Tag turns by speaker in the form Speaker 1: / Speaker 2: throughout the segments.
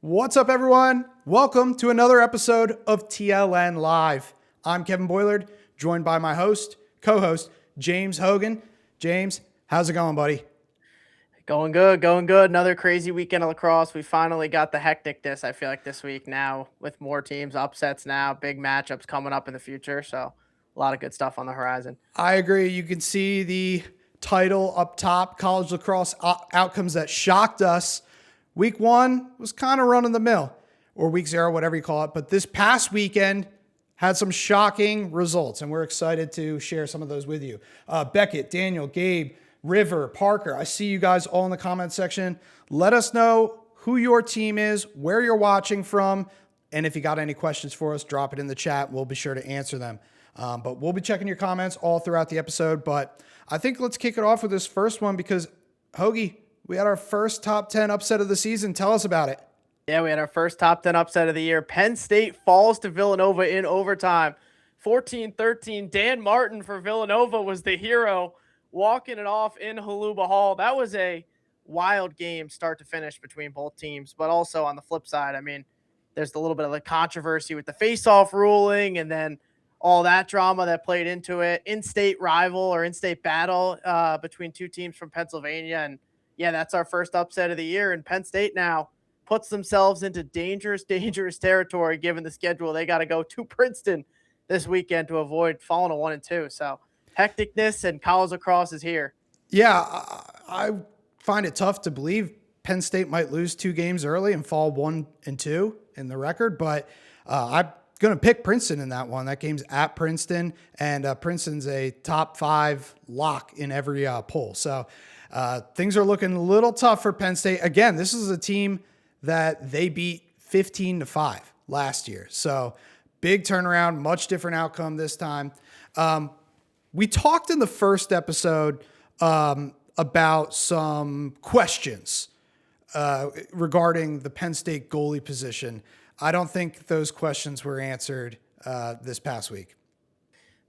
Speaker 1: What's up, everyone? Welcome to another episode of TLN Live. I'm Kevin Boilard, joined by my co-host, James Hogan. James, how's it going, buddy?
Speaker 2: Going good, going good. Another crazy weekend of lacrosse. We finally got the hecticness, I feel like, this week now with more teams, upsets now, big matchups coming up in the future. So a lot of good stuff on the horizon.
Speaker 1: I agree. You can see the title up top, College Lacrosse Outcomes That Shocked Us. Week 1 was kind of run-of-the-mill, or week 0, whatever you call it. But this past weekend had some shocking results, and we're excited to share some of those with you. Beckett, Daniel, Gabe, River, Parker, I see you guys all in the comment section. Let us know who your team is, where you're watching from, and if you got any questions for us, drop it in the chat. We'll be sure to answer them. But we'll be checking your comments all throughout the episode. But I think let's kick it off with this first one because, Hoagie, we had our first top 10 upset of the season. Tell us about it.
Speaker 2: Yeah, we had our first top 10 upset of the year. Penn State falls to Villanova in overtime. 14-13. Dan Martin for Villanova was the hero, walking it off in Holuba Hall. That was a wild game start to finish between both teams. But also on the flip side, I mean, there's a little bit of the controversy with the face-off ruling and then all that drama that played into it. In-state rival or in-state battle between two teams from Pennsylvania. And yeah, that's our first upset of the year. And Penn State now puts themselves into dangerous territory given the schedule. They got to go to Princeton this weekend to avoid falling to 1-2. So hecticness and college lacrosse is here.
Speaker 1: Yeah, I find it tough to believe Penn State might lose 2 games early and fall 1-2 in the record, but I'm going to pick Princeton in that one. That game's at Princeton, and Princeton's a top 5 lock in every poll. So things are looking a little tough for Penn State. Again, this is a team that they beat 15-5 last year. So big turnaround, much different outcome this time. We talked in the first episode about some questions regarding the Penn State goalie position. I don't think those questions were answered this past week.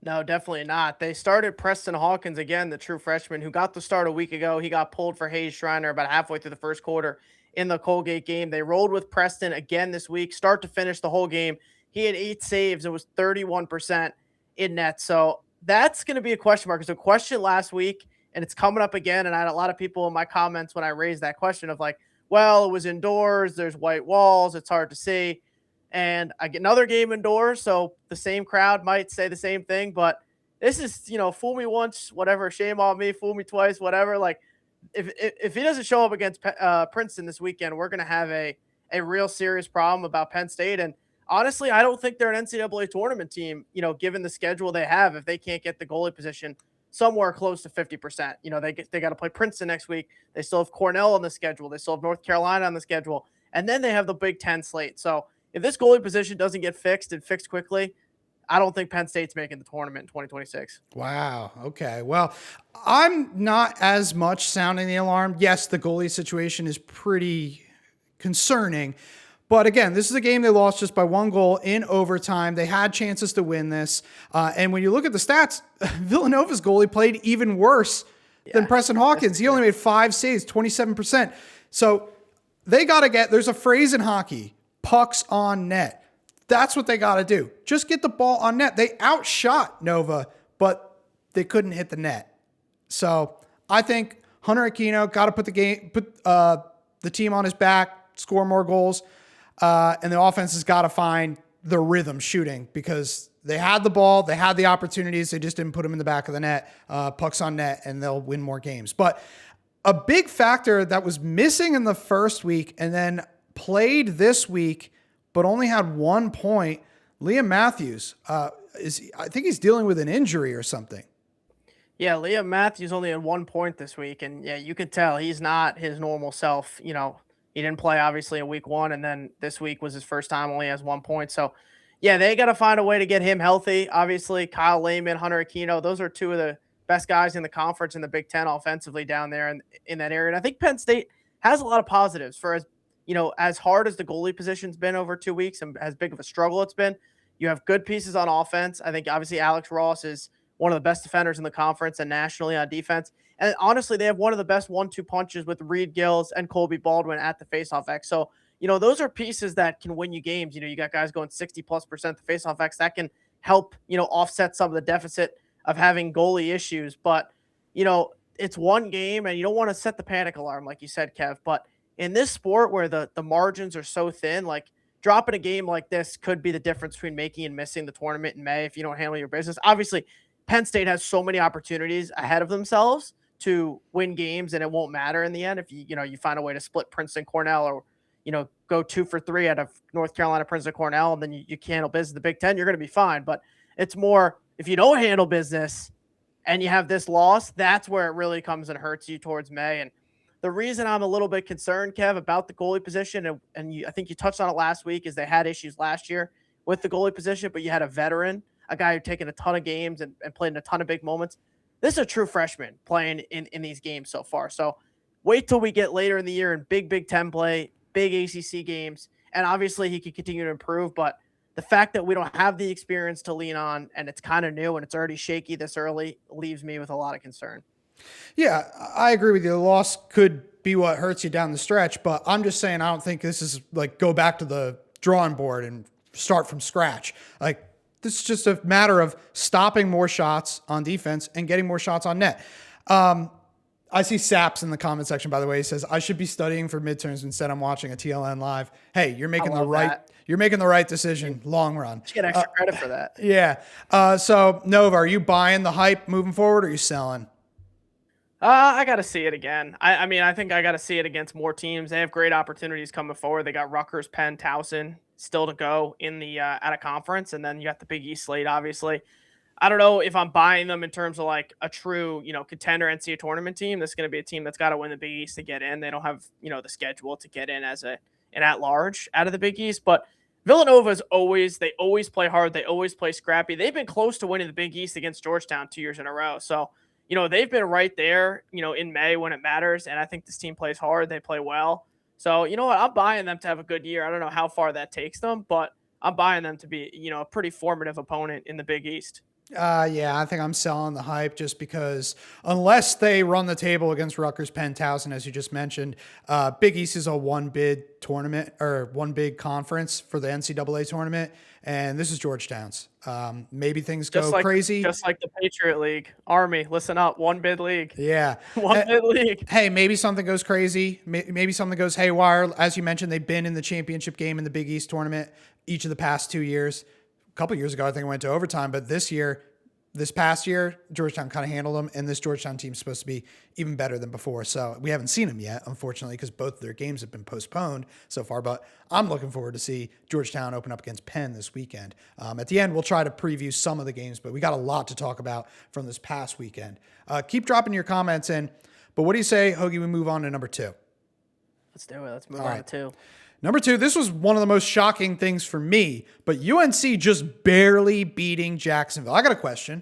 Speaker 2: No, definitely not. They started Preston Hawkins again, the true freshman who got the start a week ago. He got pulled for Hayes Schreiner about halfway through the first quarter in the Colgate game. They rolled with Preston again this week, start to finish the whole game. He had 8 saves. It was 31% in net. So that's going to be a question mark. It's a question last week, and it's coming up again. And I had a lot of people in my comments when I raised that question of like, well, it was indoors. There's white walls. It's hard to see. And I get another game indoors, so the same crowd might say the same thing. But this is, fool me once, whatever, shame on me, fool me twice, whatever. Like, if he doesn't show up against Princeton this weekend, we're going to have a real serious problem about Penn State. And honestly, I don't think they're an NCAA tournament team, given the schedule they have, if they can't get the goalie position somewhere close to 50%. They got to play Princeton next week. They still have Cornell on the schedule. They still have North Carolina on the schedule. And then they have the Big Ten slate. So if this goalie position doesn't get fixed and fixed quickly, I don't think Penn State's making the tournament in 2026.
Speaker 1: Wow. Okay. Well, I'm not as much sounding the alarm. Yes, the goalie situation is pretty concerning. But again, this is a game they lost just by 1 goal in overtime. They had chances to win this. And when you look at the stats, Villanova's goalie played even worse than Preston Hawkins. He only made 5 saves, 27%. So they got to there's a phrase in hockey, pucks on net. That's what they got to do. Just get the ball on net. They outshot Nova, but they couldn't hit the net. So I think Hunter Aquino got to put the team on his back, score more goals. And the offense has got to find the rhythm shooting because they had the ball, they had the opportunities, they just didn't put them in the back of the net, pucks on net, and they'll win more games. But a big factor that was missing in the first week and then played this week, but only had 1 point, Liam Matthews, I think he's dealing with an injury or something.
Speaker 2: Yeah, Liam Matthews only had 1 point this week, and yeah, you can tell he's not his normal self. He didn't play, obviously, in week 1, and then this week was his first time, only has 1 point. So, yeah, they got to find a way to get him healthy. Obviously, Kyle Lehman, Hunter Aquino, those are 2 of the best guys in the conference in the Big Ten offensively down there in that area. And I think Penn State has a lot of positives for as hard as the goalie position's been over 2 weeks and as big of a struggle it's been. You have good pieces on offense. I think, obviously, Alex Ross is one of the best defenders in the conference and nationally on defense. And honestly, they have one of the best 1-2 punches with Reed Gills and Colby Baldwin at the faceoff X. So those are pieces that can win you games. You got guys going 60+% to faceoff X that can help, offset some of the deficit of having goalie issues. But, it's one game and you don't want to set the panic alarm, like you said, Kev. But in this sport where the margins are so thin, like dropping a game like this could be the difference between making and missing the tournament in May if you don't handle your business. Obviously, Penn State has so many opportunities ahead of themselves to win games, and it won't matter in the end if you find a way to split Princeton, Cornell, or go 2 for 3 out of North Carolina, Princeton, Cornell, and then you can't handle business in the Big Ten. You're going to be fine. But it's more if you don't handle business and you have this loss, that's where it really comes and hurts you towards May. And the reason I'm a little bit concerned, Kev, about the goalie position, and I think you touched on it last week, is they had issues last year with the goalie position, but you had a veteran, a guy who'd taken a ton of games and played in a ton of big moments. This is a true freshman playing in these games so far. So wait till we get later in the year in Big Ten play, big ACC games, and obviously he can continue to improve, but the fact that we don't have the experience to lean on and it's kind of new and it's already shaky this early leaves me with a lot of concern.
Speaker 1: Yeah, I agree with you. The loss could be what hurts you down the stretch, but I'm just saying I don't think this is like go back to the drawing board and start from scratch. Like this is just a matter of stopping more shots on defense and getting more shots on net. I see Saps in the comment section, by the way. He says, I should be studying for midterms instead I'm watching a TLN live. Hey, you're making the right decision long run.
Speaker 2: You get extra credit for that.
Speaker 1: Yeah. So Nova, are you buying the hype moving forward or are you selling?
Speaker 2: I got to see it again. I mean, I think I got to see it against more teams. They have great opportunities coming forward. They got Rutgers, Penn, Towson still to go in the at a conference, and then you got the Big East slate. Obviously, I don't know if I'm buying them in terms of like a true contender NCAA tournament team. This is going to be a team that's got to win the Big East to get in. They don't have the schedule to get in as an at large out of the Big East, but Villanova is they always play hard. They always play scrappy. They've been close to winning the Big East against Georgetown 2 years in a row. So. They've been right there, in May when it matters. And I think this team plays hard. They play well. So, you know what? I'm buying them to have a good year. I don't know how far that takes them, but I'm buying them to be, a pretty formative opponent in the Big East.
Speaker 1: Yeah, I think I'm selling the hype just because unless they run the table against Rutgers, Penn, Towson, as you just mentioned, Big East is a one bid tournament or one big conference for the NCAA tournament. And this is Georgetown's. Maybe things go crazy.
Speaker 2: Just like the Patriot League. Army, listen up. One bid league.
Speaker 1: Yeah.
Speaker 2: One bid league.
Speaker 1: Hey, maybe something goes crazy. Maybe something goes haywire. As you mentioned, they've been in the championship game in the Big East tournament each of the past 2 years. A couple years ago, I think it went to overtime. But this past year, Georgetown kind of handled them. And this Georgetown team is supposed to be even better than before. So we haven't seen them yet, unfortunately, because both of their games have been postponed so far. But I'm looking forward to see Georgetown open up against Penn this weekend. At the end, we'll try to preview some of the games, but we got a lot to talk about from this past weekend. Keep dropping your comments in. But what do you say, Hoagie, we move on to number 2?
Speaker 2: Let's do it. Let's move on to 2.
Speaker 1: Number 2, this was one of the most shocking things for me, but UNC just barely beating Jacksonville. I got a question.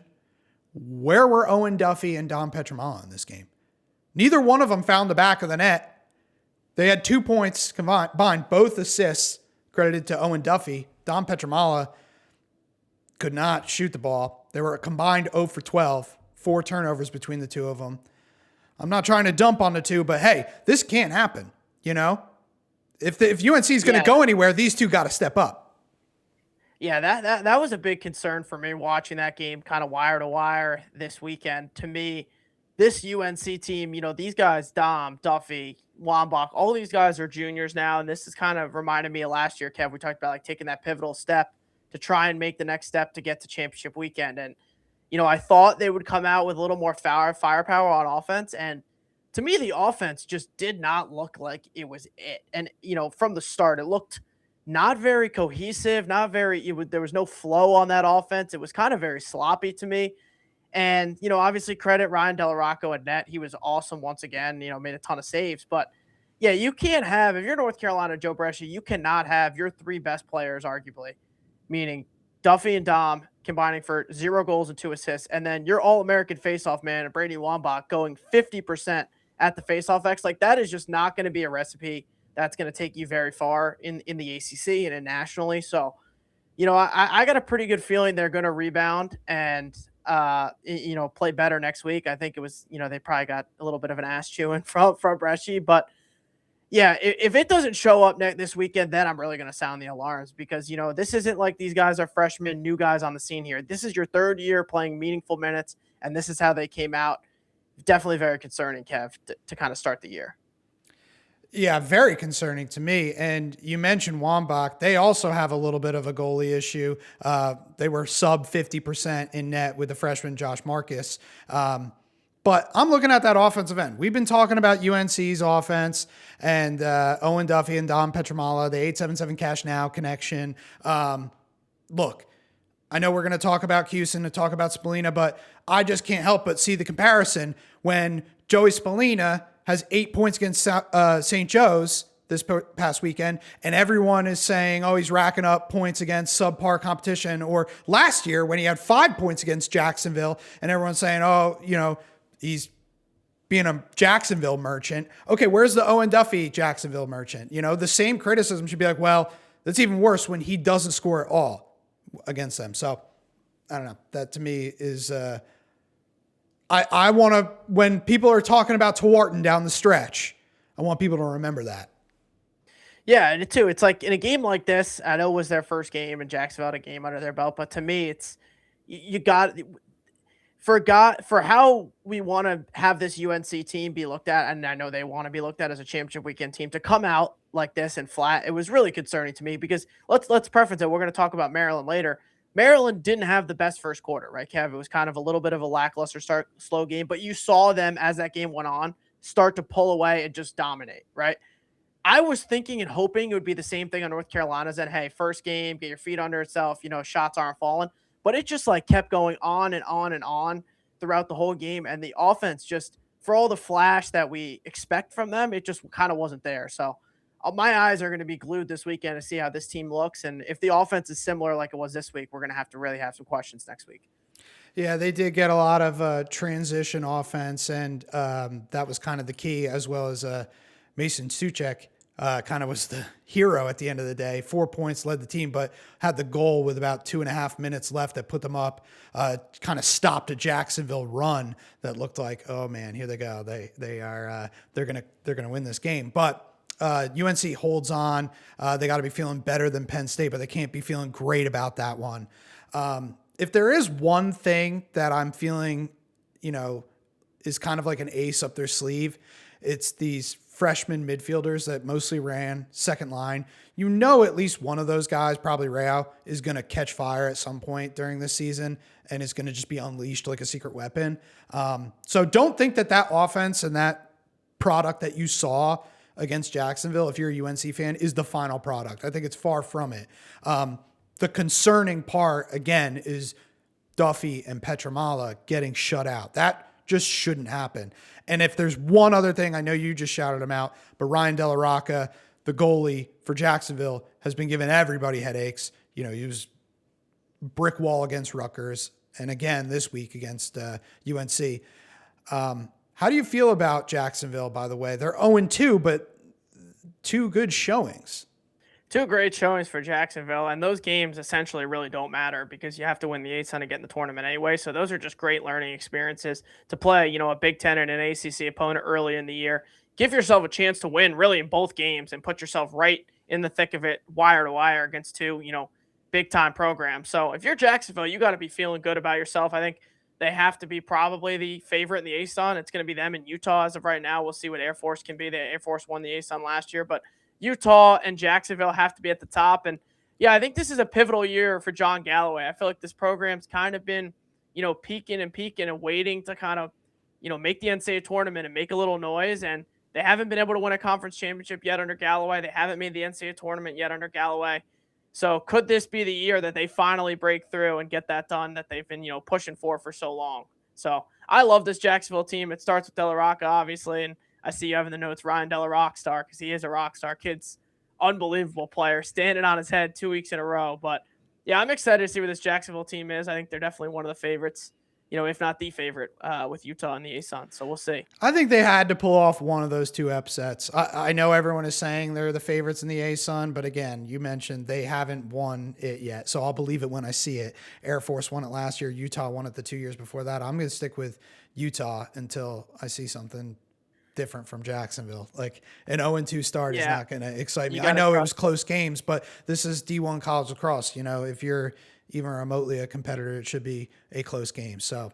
Speaker 1: Where were Owen Duffy and Dom Petramala in this game? Neither one of them found the back of the net. They had 2 points combined, both assists credited to Owen Duffy. Dom Petramala could not shoot the ball. They were a combined 0 for 12, 4 turnovers between the two of them. I'm not trying to dump on the two, but hey, this can't happen, If UNC is going to go anywhere, these two got to step up.
Speaker 2: Yeah, that was a big concern for me watching that game kind of wire to wire this weekend. To me, this UNC team, these guys, Dom, Duffy, Wambach, all these guys are juniors now. And this is kind of reminded me of last year, Kev. We talked about like taking that pivotal step to try and make the next step to get to championship weekend. And, I thought they would come out with a little more firepower on offense. And to me, the offense just did not look like it was it. And, from the start, it looked not very cohesive, there was no flow on that offense. It was kind of very sloppy to me. And, obviously credit Ryan Delarocco at net. He was awesome once again, made a ton of saves. But, yeah, you can't have – if you're North Carolina, Joe Brescia, you cannot have your 3 best players, arguably, meaning Duffy and Dom combining for 0 goals and 2 assists, and then your All-American faceoff man, Brady Wambach, going 50% at the faceoff X. Like, that is just not going to be a recipe that's going to take you very far in the ACC and nationally. So, I got a pretty good feeling they're going to rebound and, play better next week. I think it was, they probably got a little bit of an ass chewing from Brescia, but Yeah, if it doesn't show up this weekend, then I'm really going to sound the alarms because, this isn't like these guys are freshmen, new guys on the scene here. This is your third year playing meaningful minutes, and this is how they came out. Definitely very concerning, Kev, to kind of start the year.
Speaker 1: Yeah, very concerning to me. And you mentioned Wambach. They also have a little bit of a goalie issue. They were sub 50% in net with the freshman Josh Marcus. But I'm looking at that offensive end. We've been talking about UNC's offense and Owen Duffy and Dom Petramala, the 877 Cash Now connection. Look, I know we're going to talk about Houston and talk about Spallina, but I just can't help but see the comparison when Joey Spallina has 8 points against St. Joe's this past weekend, and everyone is saying, oh, he's racking up points against subpar competition. Or last year when he had 5 points against Jacksonville, and everyone's saying, oh, he's being a Jacksonville merchant. Okay, where's the Owen Duffy Jacksonville merchant? The same criticism should be like, well, that's even worse when he doesn't score at all against them. So I don't know. That to me is I want to, when people are talking about Tewaarton down the stretch, I want people to remember that.
Speaker 2: Yeah, and too, it's like in a game like this, I know it was their first game and Jacksonville had a game under their belt, but to me, it's you got for how we want to have this UNC team be looked at, and I know they want to be looked at as a championship weekend team, to come out like this and flat. It was really concerning to me because let's preference it. We're going to talk about Maryland later. Maryland didn't have the best first quarter, right, Kev? It was kind of a little bit of a lackluster start, slow game, but you saw them as that game went on start to pull away and just dominate, right? I was thinking and hoping it would be the same thing on North Carolina's that, hey, first game, get your feet under itself, shots aren't falling. But it just like kept going on and on and on throughout the whole game. And the offense just, for all the flash that we expect from them, it just kind of wasn't there. So my eyes are going to be glued this weekend to see how this team looks. And if the offense is similar like it was this week, we're going to really have some questions next week.
Speaker 1: Yeah, they did get a lot of transition offense, and that was kind of the key, as well as Mason Suchek kind of was the hero at the end of the day. 4 points, led the team, but had the goal with about 2.5 minutes left that put them up, kind of stopped a Jacksonville run that looked like, oh man, here they go. They're gonna win this game. But UNC holds on. They got to be feeling better than Penn State, but they can't be feeling great about that one. If there is one thing that I'm feeling, is kind of like an ace up their sleeve, it's these freshman midfielders that mostly ran second line. At least one of those guys, probably Rao, is going to catch fire at some point during this season and is going to just be unleashed like a secret weapon. So don't think that offense and that product that you saw against Jacksonville, if you're a UNC fan, is the final product. I think it's far from it. The concerning part, again, is Duffy and Petramala getting shut out. That just shouldn't happen. And if there's one other thing, I know you just shouted him out, but Ryan Della Rocca, the goalie for Jacksonville, has been giving everybody headaches. He was brick wall against Rutgers, and again this week against UNC. How do you feel about Jacksonville, by the way? They're 0-2, but 2 good showings.
Speaker 2: 2 great showings for Jacksonville, and those games essentially really don't matter because you have to win the ASUN to get in the tournament anyway. So those are just great learning experiences to play, a Big Ten and an ACC opponent early in the year. Give yourself a chance to win really in both games and put yourself right in the thick of it, wire to wire against 2, big time programs. So if you're Jacksonville, you got to be feeling good about yourself. I think they have to be probably the favorite in the ASUN. It's going to be them and Utah as of right now. We'll see what Air Force can be. The Air Force won the ASUN last year, but Utah and Jacksonville have to be at the top. And yeah, I think this is a pivotal year for John Galloway. I feel like this program's kind of been, peaking and waiting to kind of, make the NCAA tournament and make a little noise. And they haven't been able to win a conference championship yet under Galloway. They haven't made the NCAA tournament yet under Galloway. So could this be the year that they finally break through and get that done that they've been, pushing for so long? So I love this Jacksonville team. It starts with Della Rocca, obviously, and I see you have in the notes Ryan Della Rockstar because he is a rock star. Kid's unbelievable player, standing on his head 2 weeks in a row. But yeah, I'm excited to see where this Jacksonville team is. I think they're definitely one of the favorites, if not the favorite with Utah and the ASUN. So we'll see.
Speaker 1: I think they had to pull off one of those 2 upsets. I know everyone is saying they're the favorites in the ASUN, but again, you mentioned they haven't won it yet. So I'll believe it when I see it. Air Force won it last year. Utah won it the 2 years before that. I'm going to stick with Utah until I see something different from Jacksonville. Like an 0-2 start is not going to excite me.
Speaker 2: You
Speaker 1: I
Speaker 2: gotta
Speaker 1: know it
Speaker 2: trust-
Speaker 1: was close games, but this is D1 college lacrosse. You know, if you're even remotely a competitor, it should be a close game. So,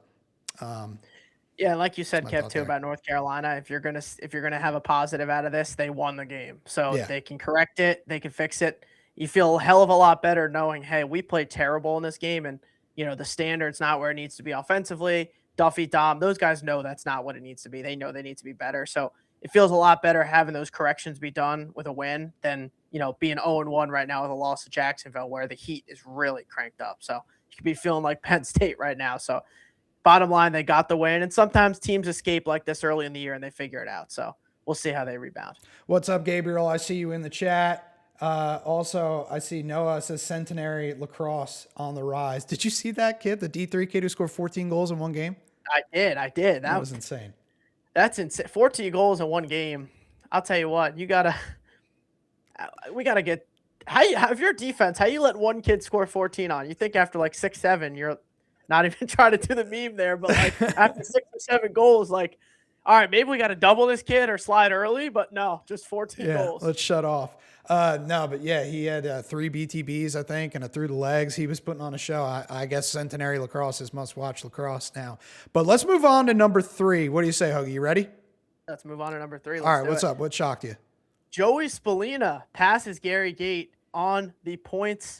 Speaker 2: Yeah, like you said,
Speaker 1: my
Speaker 2: Kev,
Speaker 1: thought
Speaker 2: too,
Speaker 1: there.
Speaker 2: about North Carolina. If you're gonna have a positive out of this, they won the game, so
Speaker 1: Yeah.
Speaker 2: they can correct it, they can fix it. You feel a hell of a lot better knowing, hey, we played terrible in this game, and the standard's not where it needs to be offensively. Duffy, Dom, those guys know that's not what it needs to be. They know they need to be better. So it feels a lot better having those corrections be done with a win than being 0-1 right now with a loss to Jacksonville, where the heat is really cranked up. So you could be feeling like Penn State right now. So bottom line, they got the win. And sometimes teams escape like this early in the year and they figure it out. So we'll see how they rebound.
Speaker 1: What's up, Gabriel? I see you in the chat. Also, I see Noah says Centenary Lacrosse on the rise. Did you see that kid, the D3 kid who scored 14 goals in one game?
Speaker 2: I did.
Speaker 1: That was insane.
Speaker 2: That's insane. 14 goals in one game. I'll tell you what, we got to get, if you're defense, how you let one kid score 14 on? You think after like 6, 7, you're not even trying to do the meme there, but like after 6 or 7 goals, like, all right, maybe we got to double this kid or slide early, but no, just 14 goals.
Speaker 1: Let's shut off. No, but yeah, he had 3 BTBs, I think, and a through the legs. He was putting on a show. I guess Centenary Lacrosse is must-watch lacrosse now. But let's move on to number 3. What do you say, Hoagie? You ready?
Speaker 2: Let's move on to number 3.
Speaker 1: All right, what's up? What shocked you?
Speaker 2: Joey Spallina passes Gary Gait on the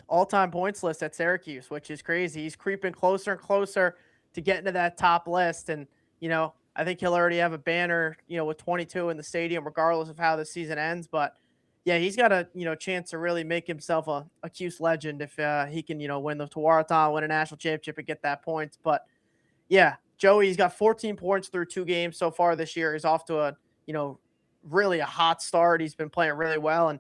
Speaker 2: all-time points list at Syracuse, which is crazy. He's creeping closer and closer to getting to that top list. And, I think he'll already have a banner, with 22 in the stadium, regardless of how the season ends. But yeah, he's got a, chance to really make himself a 𝐓𝐄 legend if he can, win the Tewaaraton, win a national championship and get that points. But yeah, Joey's got 14 points through 2 games so far this year. He's off to a, really a hot start. He's been playing really well. And,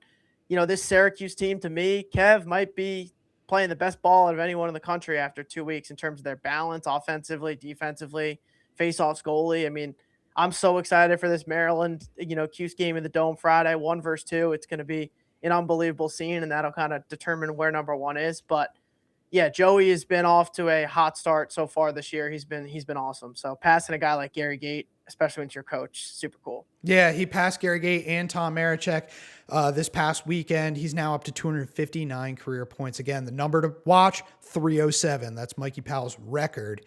Speaker 2: this Syracuse team, to me, Kev, might be playing the best ball out of anyone in the country after 2 weeks in terms of their balance, offensively, defensively, face-offs, goalie. I mean, I'm so excited for this Maryland, 𝐓𝐄 game in the Dome Friday, 1 versus 2. It's going to be an unbelievable scene, and that'll kind of determine where number 1 is. But yeah, Joey has been off to a hot start so far this year. He's been awesome. So passing a guy like Gary Gait, especially when it's your coach, super cool.
Speaker 1: Yeah, he passed Gary Gait and Tom Marechek this past weekend. He's now up to 259 career points. Again, the number to watch, 307. That's Mikey Powell's record.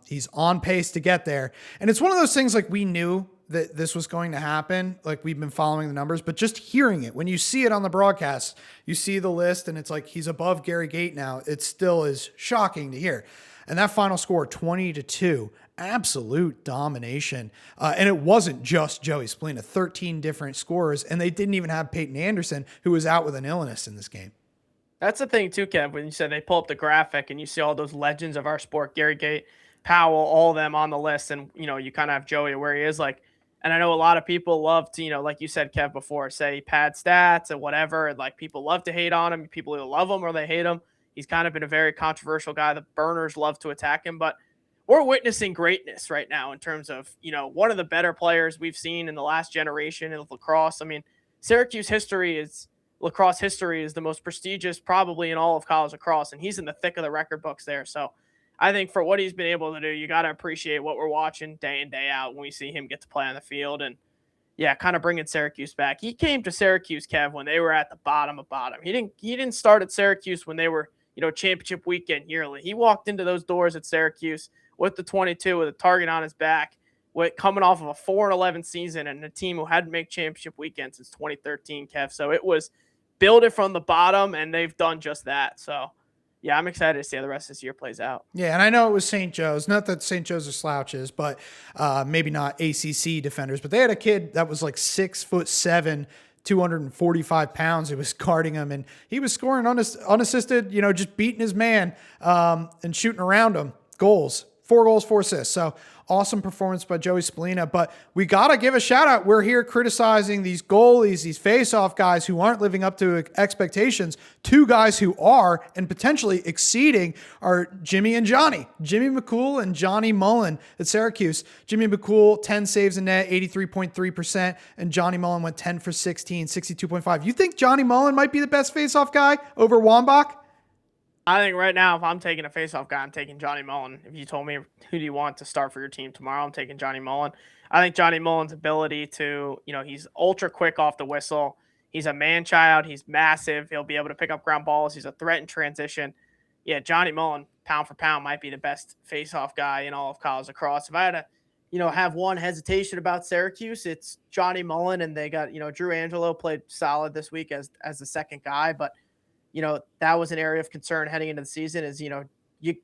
Speaker 1: He's on pace to get there. And it's one of those things, like, we knew that this was going to happen. Like, we've been following the numbers, but just hearing it, when you see it on the broadcast, you see the list and it's like he's above Gary Gait now. It still is shocking to hear. And that final score, 20-2, absolute domination. And it wasn't just Joey Spallina, 13 different scorers, and they didn't even have Peyton Anderson, who was out with an illness in this game.
Speaker 2: That's the thing too, Kev, when you said they pull up the graphic and you see all those legends of our sport, Gary Gait, Powell, all of them on the list, and you kind of have Joey where he is. Like, and I know a lot of people love to, like you said, Kev, before, say pad stats and whatever, and like people love to hate on him. People either love him or they hate him. He's kind of been a very controversial guy. The burners love to attack him, but we're witnessing greatness right now in terms of, one of the better players we've seen in the last generation in lacrosse. I mean, lacrosse history is the most prestigious probably in all of college lacrosse, and he's in the thick of the record books there. So I think for what he's been able to do, you got to appreciate what we're watching day in, day out when we see him get to play on the field. And yeah, kind of bringing Syracuse back. He came to Syracuse, Kev, when they were at the bottom of bottom. He didn't start at Syracuse when they were, championship weekend yearly. He walked into those doors at Syracuse with the 22, with a target on his back, coming off of a 4-11 season and a team who hadn't made championship weekend since 2013, Kev. So it was build it from the bottom, and they've done just that. So yeah, I'm excited to see how the rest of this year plays out.
Speaker 1: Yeah, and I know it was St. Joe's. Not that St. Joe's are slouches, but maybe not ACC defenders. But they had a kid that was like 6'7", 245 pounds. Who was guarding him, and he was scoring unassisted. Just beating his man and shooting around him. Goals. 4 goals, 4 assists. So awesome performance by Joey Spallina. But we got to give a shout out. We're here criticizing these goalies, these face-off guys who aren't living up to expectations. 2 guys who are and potentially exceeding are Jimmy and Johnny. Jimmy McCool and Johnny Mullen at Syracuse. Jimmy McCool, 10 saves in net, 83.3%. And Johnny Mullen went 10 for 16, 62.5. You think Johnny Mullen might be the best face-off guy over Wambach?
Speaker 2: I think right now, if I'm taking a faceoff guy, I'm taking Johnny Mullen. If you told me who do you want to start for your team tomorrow, I'm taking Johnny Mullen. I think Johnny Mullen's ability to, he's ultra quick off the whistle. He's a man child. He's massive. He'll be able to pick up ground balls. He's a threat in transition. Yeah, Johnny Mullen, pound for pound, might be the best face-off guy in all of college lacrosse. If I had to, have one hesitation about Syracuse, it's Johnny Mullen, and they got, Drew Angelo played solid this week as the second guy, but that was an area of concern heading into the season is,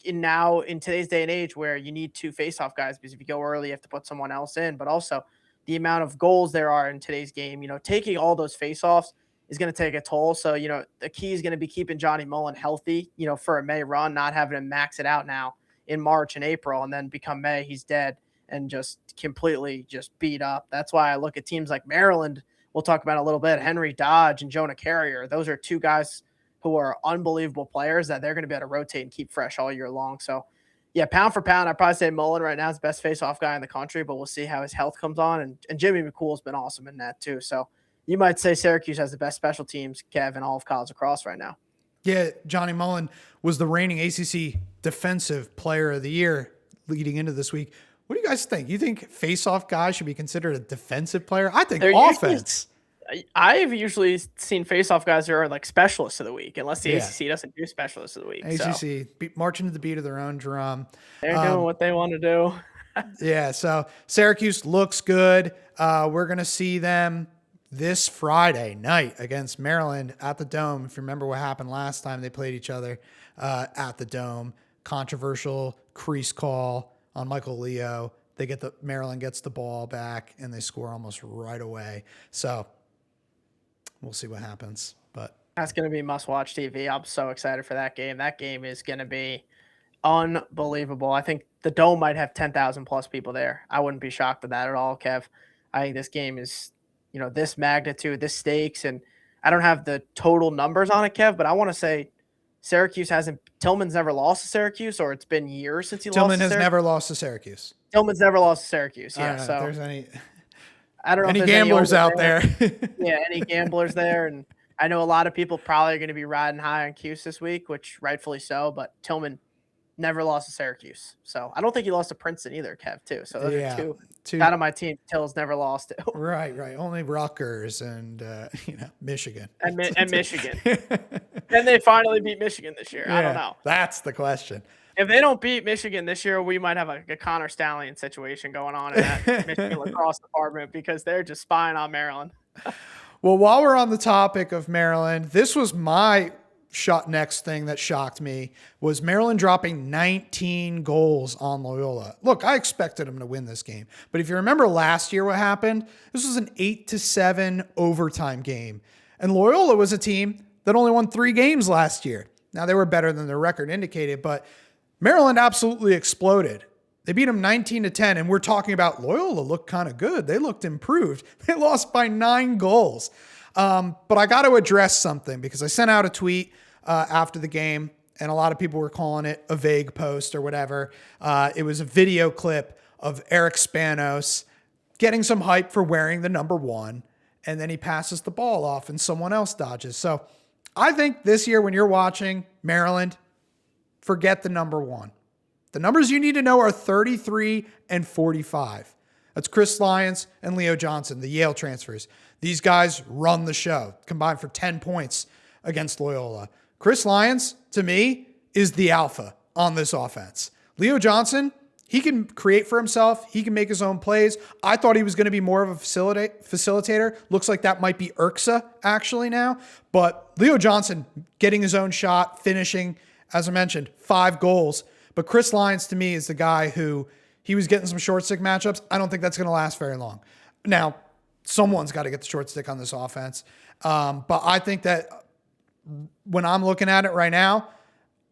Speaker 2: now in today's day and age where you need two face-off guys, because if you go early, you have to put someone else in, but also the amount of goals there are in today's game, taking all those face-offs is going to take a toll. So, the key is going to be keeping Johnny Mullen healthy, for a May run, not having him max it out now in March and April, and then become May, he's dead and just completely just beat up. That's why I look at teams like Maryland. We'll talk about in a little bit. Henry Dodge and Jonah Carrier. Those are two guys who are unbelievable players that they're going to be able to rotate and keep fresh all year long. So, yeah, pound for pound, I'd probably say Mullen right now is the best face-off guy in the country, but we'll see how his health comes on. And Jimmy McCool's been awesome in that too. So you might say Syracuse has the best special teams, Kev, in all of college lacrosse right now.
Speaker 1: Yeah, Johnny Mullen was the reigning ACC Defensive Player of the Year leading into this week. What do you guys think? You think face-off guys should be considered a defensive player? I think offense.
Speaker 2: I've usually seen face-off guys who are like specialists of the week, unless the ACC doesn't do specialists of the week.
Speaker 1: ACC marching to the beat of their own drum.
Speaker 2: They're doing what they want to do.
Speaker 1: Yeah, so Syracuse looks good. We're going to see them this Friday night against Maryland at the Dome. If you remember what happened last time they played each other at the Dome, controversial crease call on Michael Leo. Maryland gets the ball back and they score almost right away. So we'll see what happens, but
Speaker 2: that's going to be must-watch TV. I'm so excited for that game. That game is going to be unbelievable. I think the Dome might have 10,000 plus people there. I wouldn't be shocked at that at all, Kev. I think this game is, this magnitude, this stakes, and I don't have the total numbers on it, Kev, but I want to say Tillman's never lost to Syracuse, or it's been years since lost to Syracuse.
Speaker 1: Tillman has never lost to Syracuse.
Speaker 2: Tillman's never lost to Syracuse. Yeah.
Speaker 1: So
Speaker 2: if
Speaker 1: there's any
Speaker 2: gamblers
Speaker 1: out there.
Speaker 2: Yeah, any gamblers there. And I know a lot of people probably are going to be riding high on Cuse this week, which rightfully so, but Tillman never lost to Syracuse. So I don't think he lost to Princeton either, Kev, too. So those are two out of my team Till's never lost to.
Speaker 1: Right. Only Rutgers and Michigan.
Speaker 2: And Michigan. Can they finally beat Michigan this year? I don't know.
Speaker 1: That's the question.
Speaker 2: If they don't beat Michigan this year, we might have a Connor Stallion situation going on in that Michigan lacrosse department, because they're just spying on Maryland.
Speaker 1: Well, while we're on the topic of Maryland, this was my next thing that shocked me was Maryland dropping 19 goals on Loyola. Look, I expected them to win this game, but if you remember last year what happened, this was an 8-7 overtime game. And Loyola was a team that only won 3 games last year. Now, they were better than their record indicated, but Maryland absolutely exploded. They beat them 19-10, and we're talking about Loyola looked kind of good. They looked improved. They lost by 9 goals. But I got to address something, because I sent out a tweet after the game, and a lot of people were calling it a vague post or whatever. It was a video clip of Eric Spanos getting some hype for wearing the number 1, and then he passes the ball off and someone else dodges. So I think this year when you're watching Maryland, forget the number 1. The numbers you need to know are 33 and 45. That's Chris Lyons and Leo Johnson, the Yale transfers. These guys run the show, combined for 10 points against Loyola. Chris Lyons, to me, is the alpha on this offense. Leo Johnson, he can create for himself. He can make his own plays. I thought he was going to be more of a facilitator. Looks like that might be 𝐓𝐇𝐄 actually now. But Leo Johnson getting his own shot, finishing, as I mentioned, 5 goals. But Chris Lyons, to me, is the guy who he was getting some short stick matchups. I don't think that's going to last very long. Now, someone's got to get the short stick on this offense. But I think that when I'm looking at it right now,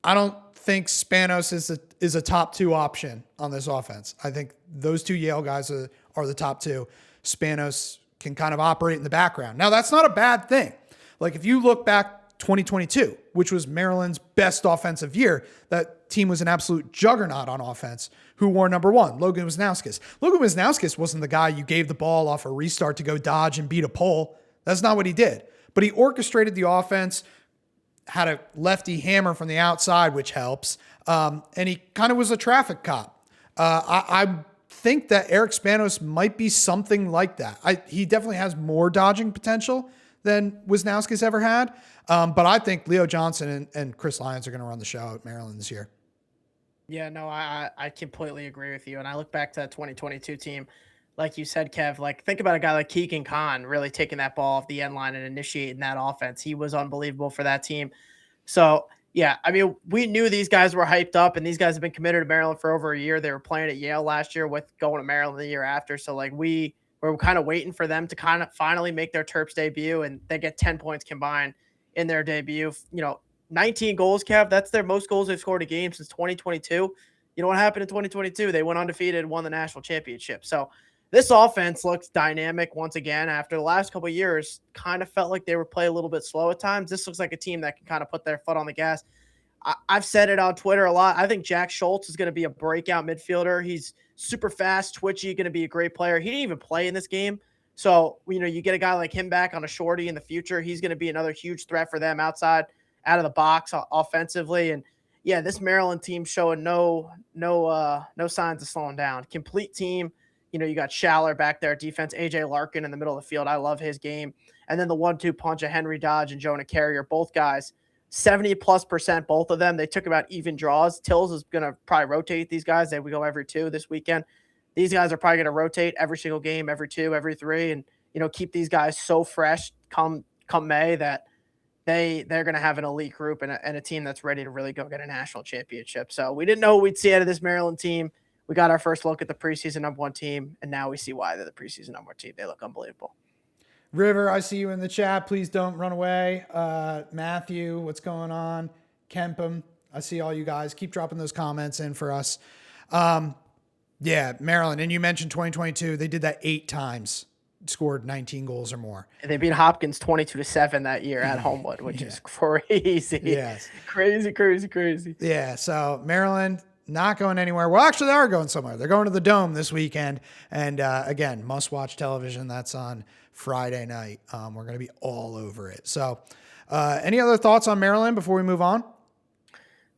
Speaker 1: I don't think Spanos is a top 2 option on this offense. I think those 2 Yale guys are the top 2. Spanos can kind of operate in the background. Now, that's not a bad thing. Like, if you look back 2022, which was Maryland's best offensive year, that team was an absolute juggernaut on offense. Who wore number 1? Logan Wisnauskas. Logan Wisnauskas wasn't the guy you gave the ball off a restart to go dodge and beat a pole. That's not what he did. But he orchestrated the offense, had a lefty hammer from the outside, which helps. And he kind of was a traffic cop. I'm think that Eric Spanos might be something like that. He definitely has more dodging potential than Wisniewski's ever had. But I think Leo Johnson and Chris Lyons are going to run the show at Maryland this year.
Speaker 2: Yeah, no, I completely agree with you. And I look back to that 2022 team, like you said, Kev, like think about a guy like Keegan Khan really taking that ball off the end line and initiating that offense. He was unbelievable for that team. So yeah, I mean, we knew these guys were hyped up, and these guys have been committed to Maryland for over a year. They were playing at Yale last year with going to Maryland the year after. So like we were kind of waiting for them to kind of finally make their Terps debut, and they get 10 points combined in their debut. 19 goals, Kev. That's their most goals they've scored a game since 2022. You know what happened in 2022? They went undefeated, won the national championship. So this offense looks dynamic once again. After the last couple of years, kind of felt like they were playing a little bit slow at times. This looks like a team that can kind of put their foot on the gas. I've said it on Twitter a lot. I think Jack Schultz is going to be a breakout midfielder. He's super fast, twitchy, going to be a great player. He didn't even play in this game. So, you get a guy like him back on a shorty in the future. He's going to be another huge threat for them outside, out of the box offensively. And yeah, this Maryland team showing no signs of slowing down. Complete team. You got Schaller back there, defense, AJ Larkin in the middle of the field. I love his game. And then the 1-2 punch of Henry Dodge and Jonah Carrier, both guys, 70+%, both of them. They took about even draws. Tills is going to probably rotate these guys. They would go every 2 this weekend. These guys are probably going to rotate every single game, every 2, every 3, and keep these guys so fresh come May that they're going to have an elite group and a team that's ready to really go get a national championship. So we didn't know what we'd see out of this Maryland team. We got our first look at the preseason #1 team, and now we see why they're the preseason #1 team. They look unbelievable.
Speaker 1: River, I see you in the chat. Please don't run away. Matthew, what's going on? Kempum, I see all you guys. Keep dropping those comments in for us. Yeah, Maryland, and you mentioned 2022. They did that 8 times, scored 19 goals or more.
Speaker 2: They beat Hopkins 22-7 that year at Homewood, which is crazy.
Speaker 1: Yes.
Speaker 2: Crazy.
Speaker 1: Yeah, so Maryland not going anywhere. Well, actually, they are going somewhere. They're going to the Dome this weekend. And again, must-watch television. That's on Friday night. We're going to be all over it. So any other thoughts on Maryland before we move on?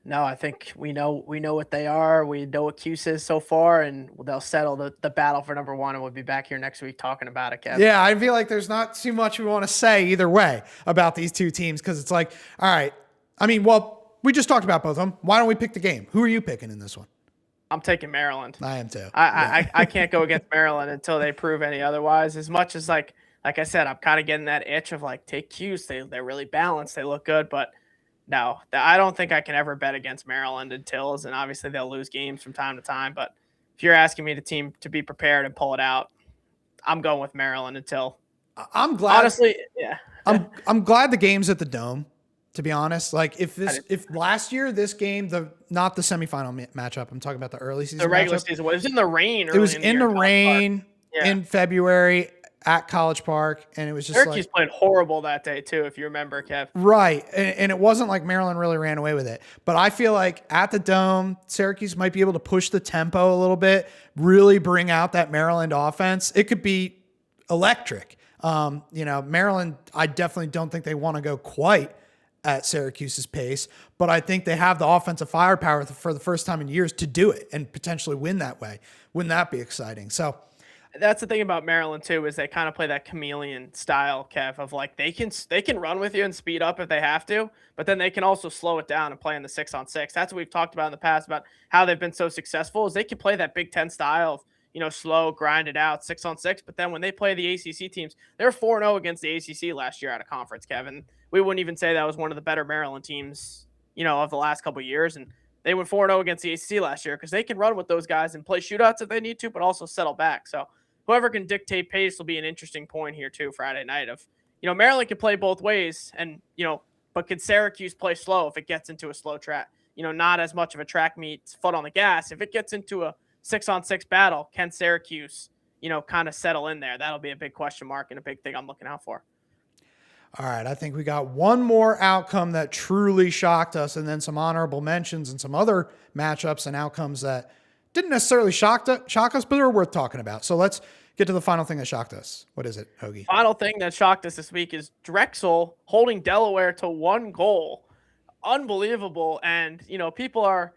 Speaker 2: No, I think we know what they are. We know what 𝐓𝐄 is so far, and they'll settle the battle for #1, and we'll be back here next week talking about it, Kev.
Speaker 1: Yeah, I feel like there's not too much we want to say either way about these two teams because it's like, all right, I mean, well, we just talked about both of them. Why don't we pick the game? Who are you picking in this one?
Speaker 2: I'm taking Maryland.
Speaker 1: I am too.
Speaker 2: I can't go against Maryland until they prove any otherwise. As much as like I said, I'm kind of getting that itch of like take 𝐓𝐄. They're really balanced. They look good, but no, I don't think I can ever bet against Maryland and Tills. And obviously they'll lose games from time to time. But if you're asking me to be prepared and pull it out, I'm going with Maryland until.
Speaker 1: I'm glad.
Speaker 2: Honestly, yeah.
Speaker 1: I'm glad the game's at the Dome. To be honest, like if last year this game, not the semifinal matchup, I'm talking about the early season.
Speaker 2: The regular
Speaker 1: matchup,
Speaker 2: season. It was in the rain.
Speaker 1: It was in the rain in February at College Park, and it was just
Speaker 2: Syracuse played horrible that day too, if you remember, Kev.
Speaker 1: Right, and it wasn't like Maryland really ran away with it, but I feel like at the Dome, Syracuse might be able to push the tempo a little bit, really bring out that Maryland offense. It could be electric. Maryland, I definitely don't think they want to go quite at Syracuse's pace, but I think they have the offensive firepower for the first time in years to do it and potentially win that way. Wouldn't that be exciting? So
Speaker 2: that's the thing about Maryland too, is they kind of play that chameleon style, Kev, of like they can run with you and speed up if they have to, but then they can also slow it down and play in the 6-on-6. That's what we've talked about in the past about how they've been so successful, is they can play that Big Ten style of slow, grind it out, 6-on-6. But then when they play the ACC teams, they're 4-0 against the ACC last year out of conference, Kevin. We wouldn't even say that was one of the better Maryland teams, of the last couple of years. And they went 4-0 against the ACC last year because they can run with those guys and play shootouts if they need to, but also settle back. So whoever can dictate pace will be an interesting point here too Friday night of, Maryland can play both ways and, but can Syracuse play slow if it gets into a slow track? Not as much of a track meet, foot on the gas. If it gets into a 6-on-6 battle, can Syracuse, kind of settle in there? That'll be a big question mark and a big thing I'm looking out for.
Speaker 1: All right, I think we got one more outcome that truly shocked us, and then some honorable mentions and some other matchups and outcomes that didn't necessarily shock us, but they were worth talking about. So let's get to the final thing that shocked us. What is it, Hoagie?
Speaker 2: Final thing that shocked us this week is Drexel holding Delaware to 1 goal. Unbelievable. And, people are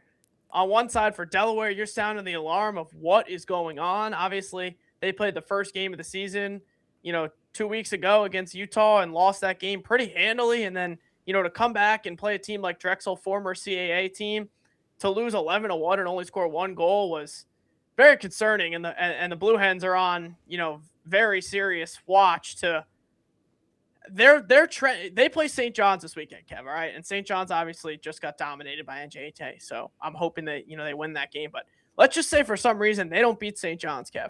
Speaker 2: on one side for Delaware, you're sounding the alarm of what is going on. Obviously, they played the first game of the season, 2 weeks ago against Utah and lost that game pretty handily. And then, to come back and play a team like Drexel, former CAA team, to lose 11-1 and only score 1 goal was very concerning. And the Blue Hens are on, very serious watch to they play St. John's this weekend, Kev, all right? And St. John's obviously just got dominated by NJT, so I'm hoping that, they win that game. But let's just say for some reason they don't beat St. John's, Kev.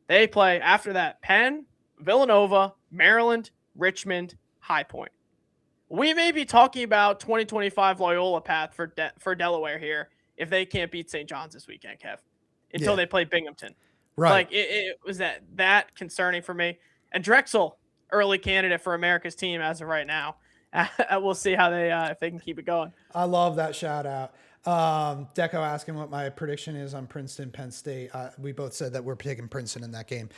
Speaker 2: They play after that Penn, Villanova, Maryland, Richmond, High Point. We may be talking about 2025 Loyola path for Delaware here if they can't beat St. John's this weekend, Kev, until they play Binghamton.
Speaker 1: Right.
Speaker 2: Like it was that concerning for me. And Drexel, early candidate for America's team as of right now. We'll see how they if they can keep it going.
Speaker 1: I love that shout out. Deco asking what my prediction is on Princeton, Penn State. We both said that we're picking Princeton in that game.